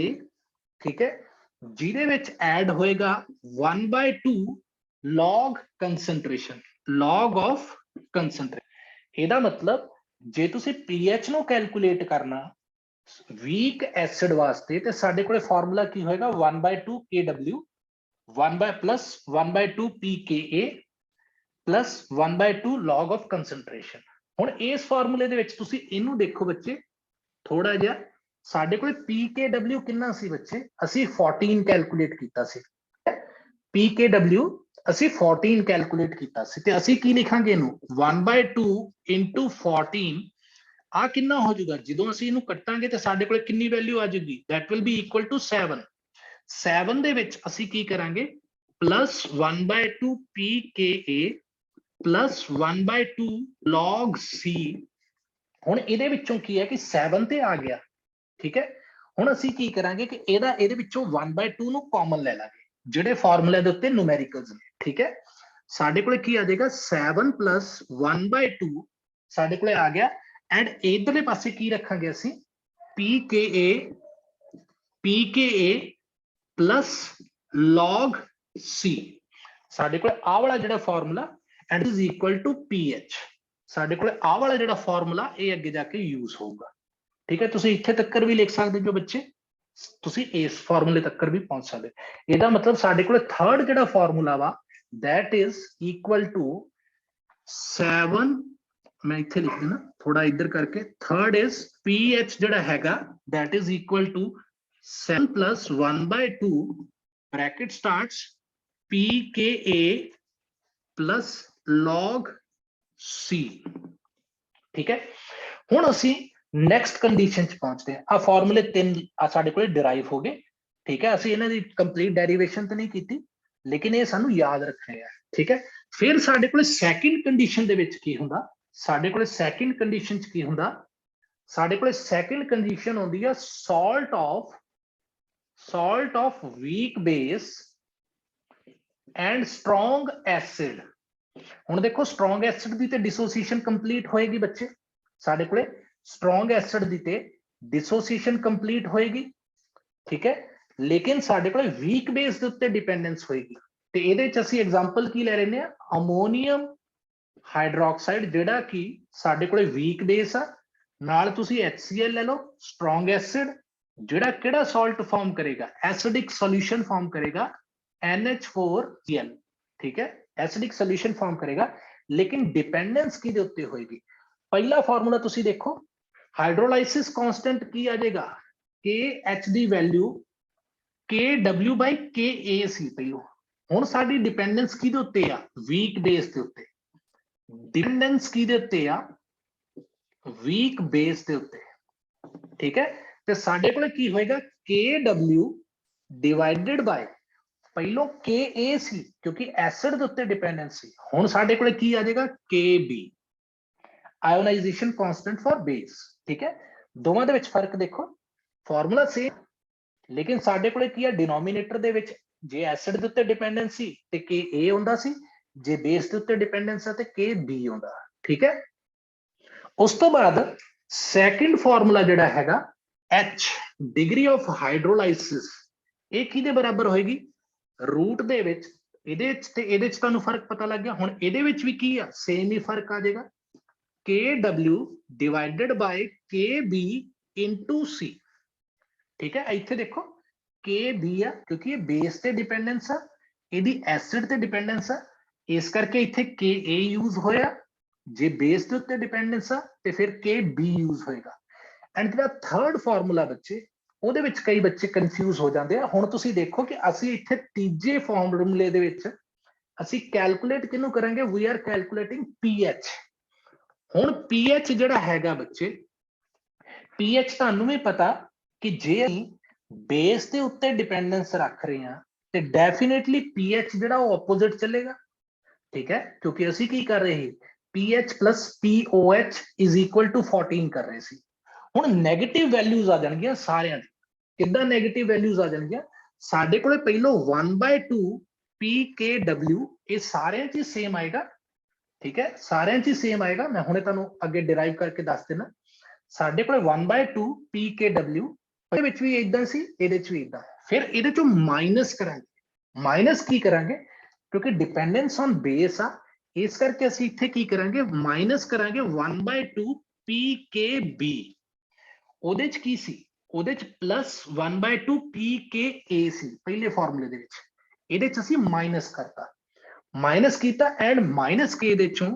ਠੀਕ ਹੈ, ਜਿਹਦੇ ਵਿੱਚ ਐਡ ਹੋਏਗਾ 1/2 log concentration, log of concentration। ਇਹਦਾ ਮਤਲਬ ਜੇ ਤੁਸੀਂ pH ਨੂੰ ਕੈਲਕੂਲੇਟ ਕਰਨਾ ਵੀਕ ਐਸਿਡ ਵਾਸਤੇ ਤੇ ਸਾਡੇ ਕੋਲੇ ਫਾਰਮੂਲਾ ਕੀ ਹੋਏਗਾ 1/2 KW 1/2 pKa plus 1/2 log of concentration। ਹੁਣ ਇਸ ਫਾਰਮੂਲੇ ਦੇ ਵਿੱਚ ਤੁਸੀਂ ਇਹਨੂੰ ਦੇਖੋ ਬੱਚੇ ਥੋੜਾ ਜਿਹਾ, ਸਾਡੇ ਕੋਲੇ pKw ਕਿੰਨਾ ਸੀ ਬੱਚੇ, ਅਸੀਂ 14 ਕੈਲਕੂਲੇਟ ਕੀਤਾ ਸੀ। pKw ਅਸੀਂ 14 ਕੈਲਕੂਲੇਟ ਕੀਤਾ ਸੀ ਤੇ ਅਸੀਂ ਕੀ ਲਿਖਾਂਗੇ ਇਹਨੂੰ 1/2 into 14। ਆ ਕਿੰਨਾ ਹੋ ਜਾਊਗਾ, ਜਦੋਂ ਅਸੀਂ ਇਹਨੂੰ ਕੱਟਾਂਗੇ ਤੇ ਸਾਡੇ ਕੋਲੇ ਕਿੰਨੀ ਵੈਲਿਊ ਆ ਜਾਊਗੀ, that will be equal to 7। 7 ਦੇ ਵਿੱਚ ਅਸੀਂ ਕੀ ਕਰਾਂਗੇ plus 1/2 pKa plus 1/2 log C। ਹੁਣ ਇਹਦੇ ਵਿੱਚੋਂ ਕੀ ਹੈ ਕਿ 7 ਤੇ ਆ ਗਿਆ, ਠੀਕ ਹੈ। ਹੁਣ ਅਸੀਂ ਕੀ ਕਰਾਂਗੇ ਕਿ ਇਹਦੇ ਵਿੱਚੋਂ 1/2 ਨੂੰ ਕਾਮਨ ਲੈ ਲਾਂਗੇ, ਜਿਹੜੇ ਫਾਰਮੂਲੇ ਦੇ ਉੱਤੇ ਨੂਮੈਰੀਕਲਸ ਨੇ, ਠੀਕ ਹੈ। ਸਾਡੇ ਕੋਲੇ ਕੀ ਆ ਜਾਏਗਾ 7 plus 1/2 ਸਾਡੇ ਕੋਲੇ ਆ ਗਿਆ। ਐਂਡ ਇਧਰਲੇ ਪਾਸੇ ਕੀ ਰੱਖਾਂਗੇ ਅਸੀਂ pKa plus log C। ਸਾਡੇ ਕੋਲੇ ਆਹ ਵਾਲਾ ਜਿਹੜਾ formula and is equal to pH, ਸਾਡੇ ਕੋਲੇ ਆਹ ਵਾਲਾ ਜਿਹੜਾ ਫਾਰਮੂਲਾ ਇਹ ਅੱਗੇ ਜਾ ਕੇ ਯੂਜ਼ ਹੋਊਗਾ, ਠੀਕ ਹੈ। ਤੁਸੀਂ ਇੱਥੇ ਤੱਕ ਵੀ ਲਿਖ ਸਕਦੇ ਜੋ ਬੱਚੇ, ਤੁਸੀਂ ਇਸ ਫਾਰਮੂਲੇ ਤੱਕ ਵੀ ਪਹੁੰਚ ਸਕਦੇ। ਇਹਦਾ ਮਤਲਬ ਸਾਡੇ ਕੋਲੇ ਥਰਡ ਜਿਹੜਾ ਫਾਰਮੂਲਾ ਵਾ that is equal to 7, ਮੈਂ ਇੱਥੇ ਲਿਖ ਦੇਣਾ ਥੋੜਾ ਇੱਧਰ ਕਰਕੇ, ਥਰਡ is pH ਜਿਹੜਾ ਹੈਗਾ that is equal to 7 plus 1/2 bracket starts pKa plus log C, ਠੀਕ ਹੈ। ਹੁਣ ਅਸੀਂ ਨੈਕਸਟ ਕੰਡੀਸ਼ਨ ਚ ਪਹੁੰਚਦੇ ਹਾਂ। ਆ ਫਾਰਮੂਲੇ 3 ਆ ਸਾਡੇ ਕੋਲੇ ਡਿਰਾਈਵ ਹੋ ਗਏ, ਠੀਕ ਹੈ। ਅਸੀਂ ਇਹਨਾਂ ਦੀ ਕੰਪਲੀਟ ਡੈਰੀਵੇਸ਼ਨ ਤਾਂ ਨਹੀਂ ਕੀਤੀ, ਲੇਕਿਨ ਇਹ ਸਾਨੂੰ ਯਾਦ ਰੱਖਣੇ ਆ, ਠੀਕ ਹੈ। ਫਿਰ ਸਾਡੇ ਕੋਲੇ ਸੈਕਿੰਡ ਕੰਡੀਸ਼ਨ ਦੇ ਵਿੱਚ ਕੀ ਹੁੰਦਾ, ਸਾਡੇ ਕੋਲੇ ਸੈਕਿੰਡ ਕੰਡੀਸ਼ਨ ਚ ਕੀ ਹੁੰਦਾ, ਸਾਡੇ ਕੋਲੇ ਸੈਕਿੰਡ ਕੰਡੀਸ਼ਨ ਹੁੰਦੀ ਆ salt of weak base and strong acid। ਹੁਣ ਦੇਖੋ ਸਟਰੋਂਗ ਐਸਿਡ ਦੀ ਤੇ ਡਿਸੋਸੀਏਸ਼ਨ ਕੰਪਲੀਟ ਹੋਏਗੀ ਬੱਚੇ, ਸਾਡੇ ਕੋਲੇ स्ट्रॉन्ग एसिड दी ते डिसोसीएशन कंप्लीट होएगी, ठीक है, लेकिन साडे कोल वीक बेस दे उत्ते डिपेंडेंस होएगी। ते इहदे च ਅਸੀਂ एग्जांपल की ले रहे हैं, अमोनीयम हाइड्रोक्साइड जिहड़ा कि साडे कोल वीक बेस आ, नाल तुसी HCl ले लो स्ट्रॉन्ग एसिड, जिहड़ा किहड़ा सॉल्ट फॉर्म करेगा, एसिडिक सॉल्यूशन फॉर्म करेगा NH4Cl, ठीक है, एसिडिक सॉल्यूशन फॉर्म करेगा, लेकिन डिपेंडेंस किहदे उत्ते होएगी। पहला फार्मूला तुसी देखो, हाइड्रोलाइसिस कांस्टेंट की आ जाएगा KH दी वैल्यू KW/KA सी पहलो, हुण साडी डिपेंडेंस किहदे उत्ते आ, वीक बेस दे उत्ते, डिपेंडेंस किहदे उत्ते आ, वीक बेस दे उत्ते, ठीक है, ते साडे कोले की होएगा KW डिवाइडेड बाय पहलो KA सी, क्योंकि एसिड दे उत्ते डिपेंडेंस सी, हुण साडे कोले की आ जाएगा KB, ionisation constant for base, ठीक है, दोवां दे विच फर्क देखो, फार्मूला सेम, लेकिन साडे कोले की है डिनोमिनेटर दे विच जे एसिड दे उत्ते डिपेंडेंस सी ते KA हुंदा सी, जे बेस दे उत्ते डिपेंडेंस है ते KB हुंदा, ठीक है। उस तो बाद सैकंड फार्मूला जिहड़ा हैगा H डिग्री ऑफ हाइड्रोलाइसिस, ये किहदे बराबर होएगी, रूट दे विच इहदे च ते इहदे च तुहानूं फर्क पता लग गया, हुण इहदे विच भी की आ सेम ही फर्क आ जाएगा, KW divided bye KB into C, ठीक है, इत्थे देखो KB आ क्योंकि ये बेस ते डिपेंडेंस आ, इहदी एसिड ते डिपेंडेंस आ, इस करके इत्थे KA यूज होया, जे बेस दे उत्ते डिपेंडेंस आ ते फिर KB यूज होएगा। एंड जेहड़ा थर्ड फार्मूला बच्चे ਉਹਦੇ ਵਿੱਚ ਕਈ ਬੱਚੇ ਕਨਫਿਊਜ਼ ਹੋ ਜਾਂਦੇ ਆ। ਹੁਣ ਤੁਸੀਂ ਦੇਖੋ ਕਿ ਅਸੀਂ ਇੱਥੇ ਤੀਜੇ ਫਾਰਮੂਲੇ ਦੇ ਵਿੱਚ ਅਸੀਂ ਕੈਲਕੂਲੇਟ ਕਿਹਨੂੰ ਕਰਾਂਗੇ, ਵੀ ਆਰ ਕੈਲਕੂਲੇਟਿੰਗ ਪੀਐਚ। ਹੁਣ ਪੀਐਚ ਜਿਹੜਾ ਹੈਗਾ ਬੱਚੇ, ਪੀਐਚ ਤੁਹਾਨੂੰ ਵੀ ਪਤਾ ਕਿ ਜੇ ਅਸੀਂ ਬੇਸ ਦੇ ਉੱਤੇ ਡਿਪੈਂਡੈਂਸ ਰੱਖ ਰਹੇ ਹਾਂ ਤੇ ਡੈਫੀਨੇਟਲੀ ਪੀਐਚ ਜਿਹੜਾ ਉਹ ਆਪੋਜ਼ਿਟ ਚੱਲੇਗਾ, ਠੀਕ ਹੈ, ਕਿਉਂਕਿ ਅਸੀਂ ਕੀ ਕਰ ਰਹੇ ਸੀ, pH plus POH is equal to 14 ਕਰ ਰਹੇ ਸੀ। ਹੁਣ ਨੈਗੇਟਿਵ ਵੈਲਿਊਜ਼ ਆ ਜਾਣਗੀਆਂ ਸਾਰਿਆਂ ਦੀ। ਕਿੱਦਾਂ ਨੈਗੇਟਿਵ ਵੈਲਿਊਜ਼ ਆ ਜਾਣਗੀਆਂ, ਸਾਡੇ ਕੋਲੇ ਪਹਿਲੋਂ 1/2 PKW ਇਹ ਸਾਰਿਆਂ 'ਚ ਸੇਮ ਆਏਗਾ, ਠੀਕ ਹੈ, ਸਾਰਿਆਂ 'ਚ ਸੇਮ ਆਏਗਾ। ਮੈਂ ਹੁਣੇ ਤੁਹਾਨੂੰ ਅੱਗੇ ਡਿਰਾਈਵ ਕਰਕੇ ਦੱਸ ਦੇਣਾ। ਸਾਡੇ ਕੋਲੇ 1/2 PKW ਇਹਦੇ ਵਿੱਚ ਵੀ ਇਦਾਂ ਸੀ, ਇਹਦੇ 'ਚ ਵੀ ਇਦਾਂ। ਫਿਰ ਇਹਦੇ 'ਚੋਂ ਮਾਈਨਸ ਕਰਾਂਗੇ, ਮਾਈਨਸ ਕੀ ਕਰਾਂਗੇ, ਕਿਉਂਕਿ ਡਿਪੈਂਡੈਂਸ ਔਨ ਬੇਸ ਆ, ਇਸ ਕਰਕੇ ਅਸੀਂ ਇੱਥੇ ਕੀ ਕਰਾਂਗੇ, ਮਾਈਨਸ ਕਰਾਂਗੇ 1/2 PKB। ਉਹਦੇ 'ਚ ਕੀ ਸੀ, ਉਹਦੇ 'ਚ ਪਲੱਸ 1/2 PKA ਸੀ ਪਹਿਲੇ ਫਾਰਮੂਲੇ ਦੇ ਵਿੱਚ, ਇਹਦੇ 'ਚ ਅਸੀਂ ਮਾਈਨਸ ਕਰਤਾ, ਮਾਈਨਸ ਕੀਤਾ ਐਂਡ ਮਾਈਨਸ ਕੇ ਦੇ ਚੋਂ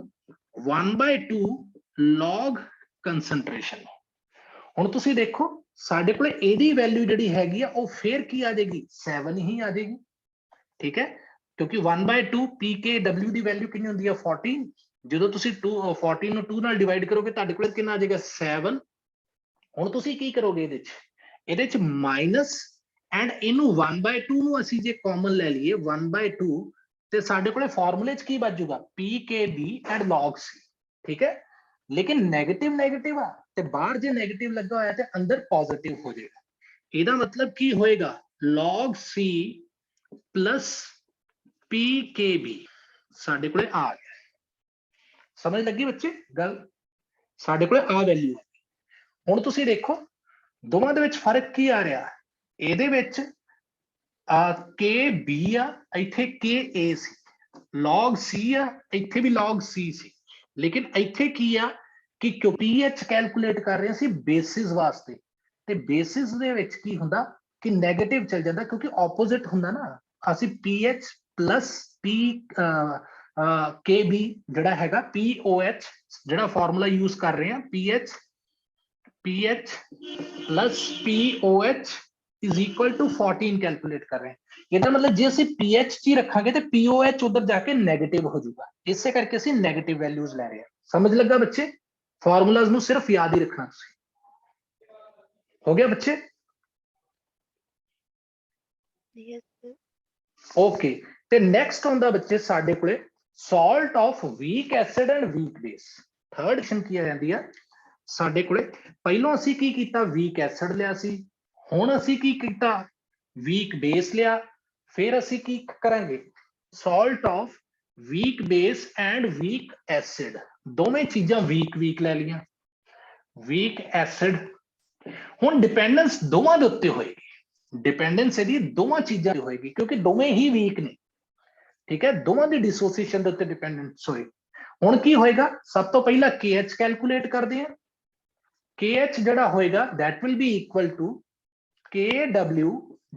1/2 log ਕੰਸੈਂਟਰੇਸ਼ਨ। ਹੁਣ ਤੁਸੀਂ ਦੇਖੋ ਸਾਡੇ ਕੋਲੇ ਇਹਦੀ ਵੈਲਿਊ ਜਿਹੜੀ ਹੈਗੀ ਆ ਉਹ ਫੇਰ ਕੀ ਆ ਜਾਏਗੀ, 7 ਹੀ ਆ ਜਾਏਗੀ, ਠੀਕ ਹੈ, ਕਿਉਂਕਿ 1/2 PKW ਦੀ ਵੈਲਿਊ ਕਿੰਨੀ ਹੁੰਦੀ ਆ, 14। ਜਦੋਂ ਤੁਸੀਂ 14 ਨੂੰ 2 ਨਾਲ ਡਿਵਾਈਡ ਕਰੋਗੇ ਤੁਹਾਡੇ ਕੋਲੇ ਕਿੰਨਾ ਆ ਜਾਏਗਾ, 7। ਹੁਣ ਤੁਸੀਂ ਕੀ ਕਰੋਗੇ, ਇਹਦੇ 'ਚ ਮਾਈਨਸ ਐਂਡ ਇਹਨੂੰ 1/2 ਨੂੰ ਅਸੀਂ ਜੇ ਕਾਮਨ ਲੈ ਲਈਏ 1/2 ਤੇ ਸਾਡੇ ਕੋਲੇ ਫਾਰਮੂਲੇ 'ਚ ਕੀ ਬਚੂਗਾ, PKB ਐਂਡ log C, ਠੀਕ ਹੈ। ਲੇਕਿਨ ਨੈਗੇਟਿਵ ਨੈਗੇਟਿਵ ਆ ਤੇ ਬਾਹਰ ਜੇ ਨੈਗੇਟਿਵ ਲੱਗਾ ਹੋਇਆ ਤੇ ਅੰਦਰ ਪੋਜ਼ਿਟਿਵ ਹੋ ਜਾਏਗਾ। ਇਹਦਾ ਮਤਲਬ ਕੀ ਹੋਏਗਾ, log C ਪਲੱਸ PKB ਸਾਡੇ ਕੋਲੇ ਆ ਗਿਆ। ਸਮਝ ਲੱਗੀ ਬੱਚੇ ਗੱਲ, ਸਾਡੇ ਕੋਲੇ ਆ ਵੈਲਿਊ। ਹੁਣ ਤੁਸੀਂ ਦੇਖੋ ਦੋਵਾਂ ਦੇ ਵਿੱਚ ਫਰਕ ਕੀ ਆ ਰਿਹਾ, ਇਹਦੇ ਵਿੱਚ KB ਆ, ਇੱਥੇ KA ਸੀ, log C ਆ, ਇੱਥੇ ਵੀ log C ਸੀ, ਲੇਕਿਨ ਇੱਥੇ ਕੀ ਆ ਕਿ ਕਿਉਂ PH ਕੈਲਕੂਲੇਟ ਕਰ ਰਹੇ ਸੀ ਬੇਸਿਸ ਵਾਸਤੇ, ਤੇ ਬੇਸਿਸ ਦੇ ਵਿੱਚ ਕੀ ਹੁੰਦਾ ਕਿ ਨੈਗੇਟਿਵ ਚੱਲ ਜਾਂਦਾ, ਕਿਉਂਕਿ ਆਪੋਜ਼ਿਟ ਹੁੰਦਾ ਨਾ। ਅਸੀਂ PH ਪਲੱਸ KB ਜਿਹੜਾ ਹੈਗਾ POH ਜਿਹੜਾ ਫਾਰਮੂਲਾ ਯੂਜ਼ ਕਰ ਰਹੇ ਹਾਂ, PH plus POH is equal to 14 calculate कर रहे हैं। ਇਹਦਾ ਮਤਲਬ ਜੇ ਅਸੀਂ PH 'ਚ ਹੀ ਰੱਖਾਂਗੇ ਤੇ POH ਉਧਰ ਜਾ ਕੇ ਨੈਗੇਟਿਵ ਹੋ ਜਾਊਗਾ, ਇਸੇ ਕਰਕੇ ਅਸੀਂ ਨੈਗੇਟਿਵ ਵੈਲਿਊਜ਼ ਲੈ ਰਹੇ ਹਾਂ। ਸਮਝ ਲੱਗਾ ਬੱਚੇ, ਫਾਰਮੂਲਾਜ਼ ਨੂੰ ਸਿਰਫ ਯਾਦ ਹੀ ਰੱਖਣਾ ਤੁਸੀਂ। ਹੋ ਗਿਆ ਬੱਚੇ, ਓਕੇ। ਤੇ ਨੈਕਸਟ ਆਉਂਦਾ ਬੱਚੇ ਸਾਡੇ ਕੋਲੇ salt of weak acid and weak base. Third action ਕੀ ਆ ਜਾਂਦੀ ਆ ਸਾਡੇ ਕੋਲੇ, ਪਹਿਲਾਂ ਅਸੀਂ ਕੀ ਕੀਤਾ, ਵੀਕ ਐਸਿਡ ਲਿਆ ਸੀ, ਹੁਣ ਅਸੀਂ ਕੀ ਕੀਤਾ, ਵੀਕ ਬੇਸ ਲਿਆ, ਫਿਰ ਅਸੀਂ ਕੀ ਕਰਾਂਗੇ, salt of weak base and weak acid, ਦੋਵੇਂ ਚੀਜ਼ਾਂ ਵੀਕ ਵੀਕ ਲੈ ਲਈਆਂ। Weak acid. हुण डिपेंडेंस दोवां दे उत्ते होएगी, डिपेंडेंस इहदी दोवां चीजां ते होएगी क्योंकि दोवें ही वीक ने, ठीक है, दोवां दी डिसोसीएशन दे उत्ते डिपेंडेंस होएगी। हुण की होएगा, सब तो पहला KH कैलकुलेट करदे हैं। KH जिहड़ा होएगा that will be equal to KW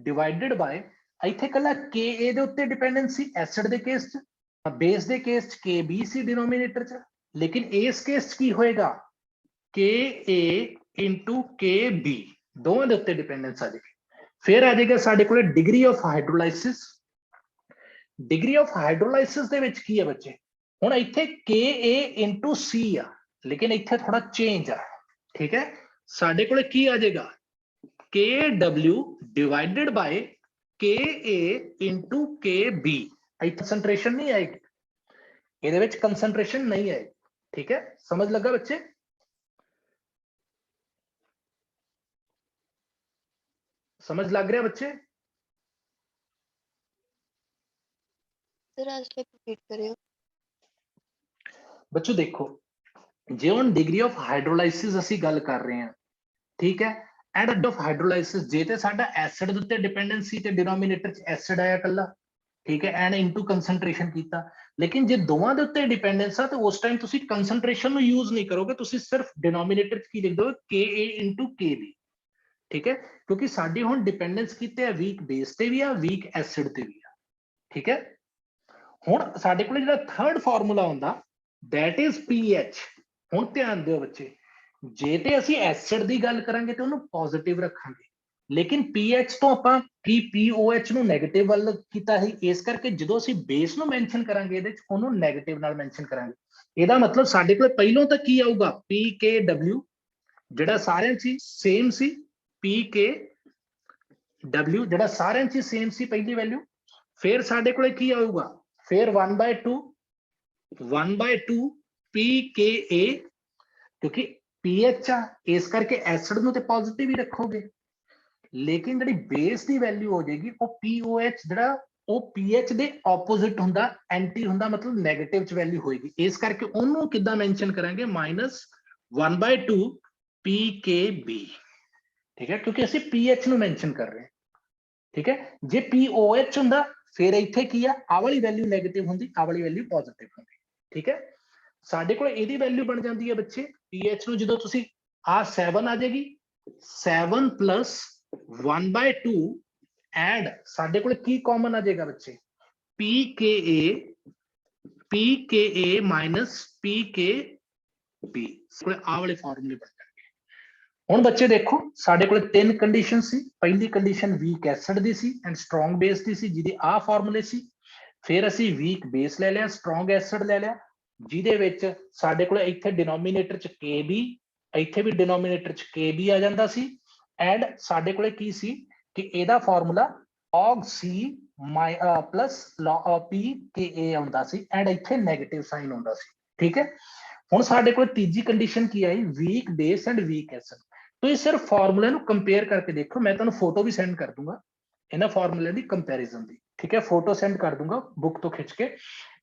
divided by, इत्थे कल्ला KA दे उत्ते डिपेंडेंस सी एसिड दे केस च, बेस दे केस च KB सी डिनोमिनेटर च, लेकिन इस केस च की होएगा KA इंटू KB, दोवां दे उत्ते डिपेंडेंस आ जाएगी। फिर आ जाएगा साडे कोले degree of hydrolysis. Degree of hydrolysis दे विच की है बच्चे, हुण इत्थे KA इंटू C आ, लेकिन इत्थे थोड़ा चेंज आ, ठीक है, साडे कोले की आ जाएगा KW divided by KA into KB। Concentration नहीं आएगी, ਇਹਦੇ ਵਿੱਚ कंसंट्रेशन नहीं आएगी, ठीक है, समझ लगा बच्चे? समझ लग रहा बच्चे? सर आज तक रिपीट करियो। बच्चों देखो, जे हुण डिग्री ऑफ हाइड्रोलाइसिस ਅਸੀਂ ਗੱਲ ਕਰ ਰਹੇ ਹਾਂ, ठीक है, एंड ऑफ हाइड्रोलाइसिस जे ते साडा एसिड ਦੇ ਉੱਤੇ डिपेंडेंस ਸੀ ਤੇ डिनोमिनेटर ਚ एसिड ਆਇਆ ਕੱਲਾ, ठीक है, एंड इनटू कंसंट्रेशन कीता, लेकिन जे दोवां दे उत्ते डिपेंडेंस आ तो उस टाइम तुसी कंसंट्रेशन नु यूज नहीं करोगे, तुसी सिर्फ डिनोमिनेटर च की लिख दोगे KA इंटू KB, ठीक है, क्योंकि साडी हुण डिपेंडेंस कीते है वीक बेस ते भी आ, वीक एसिड ते भी आ, ठीक है। हुण साडे कोल जिहड़ा थर्ड फार्मूला हुंदा दैट इज पीएच। हुण ध्यान दिओ बच्चे, जे ते ਅਸੀਂ एसिड ਦੀ ਗੱਲ ਕਰਾਂਗੇ ਤੇ ਉਹਨੂੰ ਪੋਜ਼ਿਟਿਵ ਰੱਖਾਂਗੇ, लेकिन पीएच तो ਆਪਾਂ ਕੀ POH ਨੂੰ 네ਗੇਟਿਵ ਵੱਲ ਕੀਤਾ ਸੀ, ਇਸ ਕਰਕੇ ਜਦੋਂ ਅਸੀਂ ਬੇਸ ਨੂੰ ਮੈਂਸ਼ਨ ਕਰਾਂਗੇ ਇਹਦੇ ਚ ਉਹਨੂੰ 네ਗੇਟਿਵ ਨਾਲ ਮੈਂਸ਼ਨ ਕਰਾਂਗੇ। ਇਹਦਾ ਮਤਲਬ ਸਾਡੇ ਕੋਲ ਪਹਿਲੋਂ ਤਾਂ ਕੀ ਆਊਗਾ PKW, ਜਿਹੜਾ ਸਾਰਿਆਂ 'ਚ ਸੇਮ ਸੀ, PKW ਜਿਹੜਾ ਸਾਰਿਆਂ 'ਚ ਸੇਮ ਸੀ ਪਹਿਲੀ ਵੈਲਿਊ। ਫਿਰ ਸਾਡੇ ਕੋਲੇ ਕੀ ਆਊਗਾ, फिर 1/2 PKA, क्योंकि पीएच आ इस करके एसिड नु ते पॉजिटिव ही रखोगे, लेकिन जिहड़ी बेस दी वैल्यू हो जाएगी वो POH जिहड़ा वो पीएच दे ऑपोजिट हुंदा, एंटी हुंदा, मतलब नेगेटिव च वैल्यू होएगी, इस करके ओनू किदां मेंशन करांगे -1/2 PKB, ठीक है, क्योंकि ਅਸੀਂ पीएच नु मेंशन कर रहे हैं, ठीक है। जे POH हुंदा फिर इत्थे की आ, आ वाली वैल्यू नेगेटिव हुंदी, आ वाली वैल्यू पॉजिटिव हुंदी, ठीक है। साडे कोल इहदी वैल्यू बन जाती है बच्चे पीएच नु जदों तुसी आ 7 आ जाएगी, 7 प्लस 1/2 एंड साडे कोल की कॉमन आ जाएगा बच्चे PKA माइनस PKB, आ वाले फार्मूले बन जाएंगे। हुण बच्चे देखो साडे कोल तीन कंडीशन सी, पहली कंडीशन वीक एसिड दी सी एंड स्ट्रॉन्ग बेस दी सी, जिहदे आ फार्मूले सी। फिर असी वीक बेस ले लिया, स्ट्रॉन्ग एसिड ले लिया, जिहदे विच साडे कोल इत्थे डिनोमिनेटर च KB, इत्थे भी डिनोमिनेटर च KB आ जांदा सी, एंड साडे कोल की सी कि इहदा formula log C plus PKA आउंदा सी, एंड इत्थे नेगेटिव साइन आउंदा सी, ठीक है। हुण साडे कोल तीजी कंडीशन की आई weak base and weak acid, तो ये सिर्फ फार्मूले नु कंपेयर करके देखो, मैं तुहानू फोटो भी सेंड कर दूंगा इन्हां फार्मूले दी कंपैरिजन दी, ठीक है, फोटो सेंड कर दूंगा बुक तो खिंच के।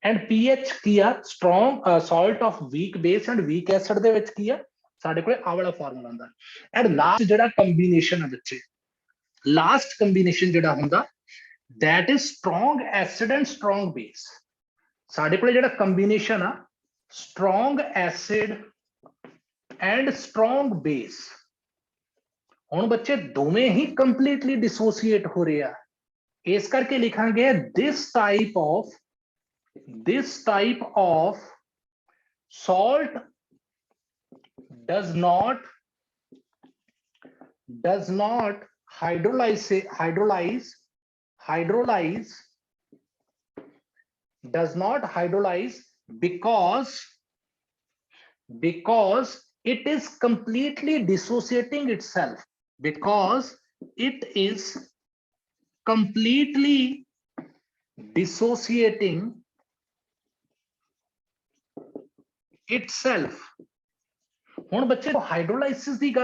एंड पीएच की आ strong salt of weak base and weak acid दे विच की आ साडे कोले आ वाला फार्मूला हुंदा। एंड लास्ट जिहड़ा कंबीनेशन है बच्चे, लास्ट कंबीनेशन जिहड़ा हुंदा that is strong acid and strong base. साडे कोले जिहड़ा कंबीनेशन आ strong acid and strong base, हुण बच्चे दोवें ही कंप्लीटली डिसोसीएट हो रहे आ, इस करके लिखांगे this type of salt does not hydrolyze because it is completely dissociating itself, because it is completely dissociating itself। हुण बच्चे हाइड्रोलाइसिस की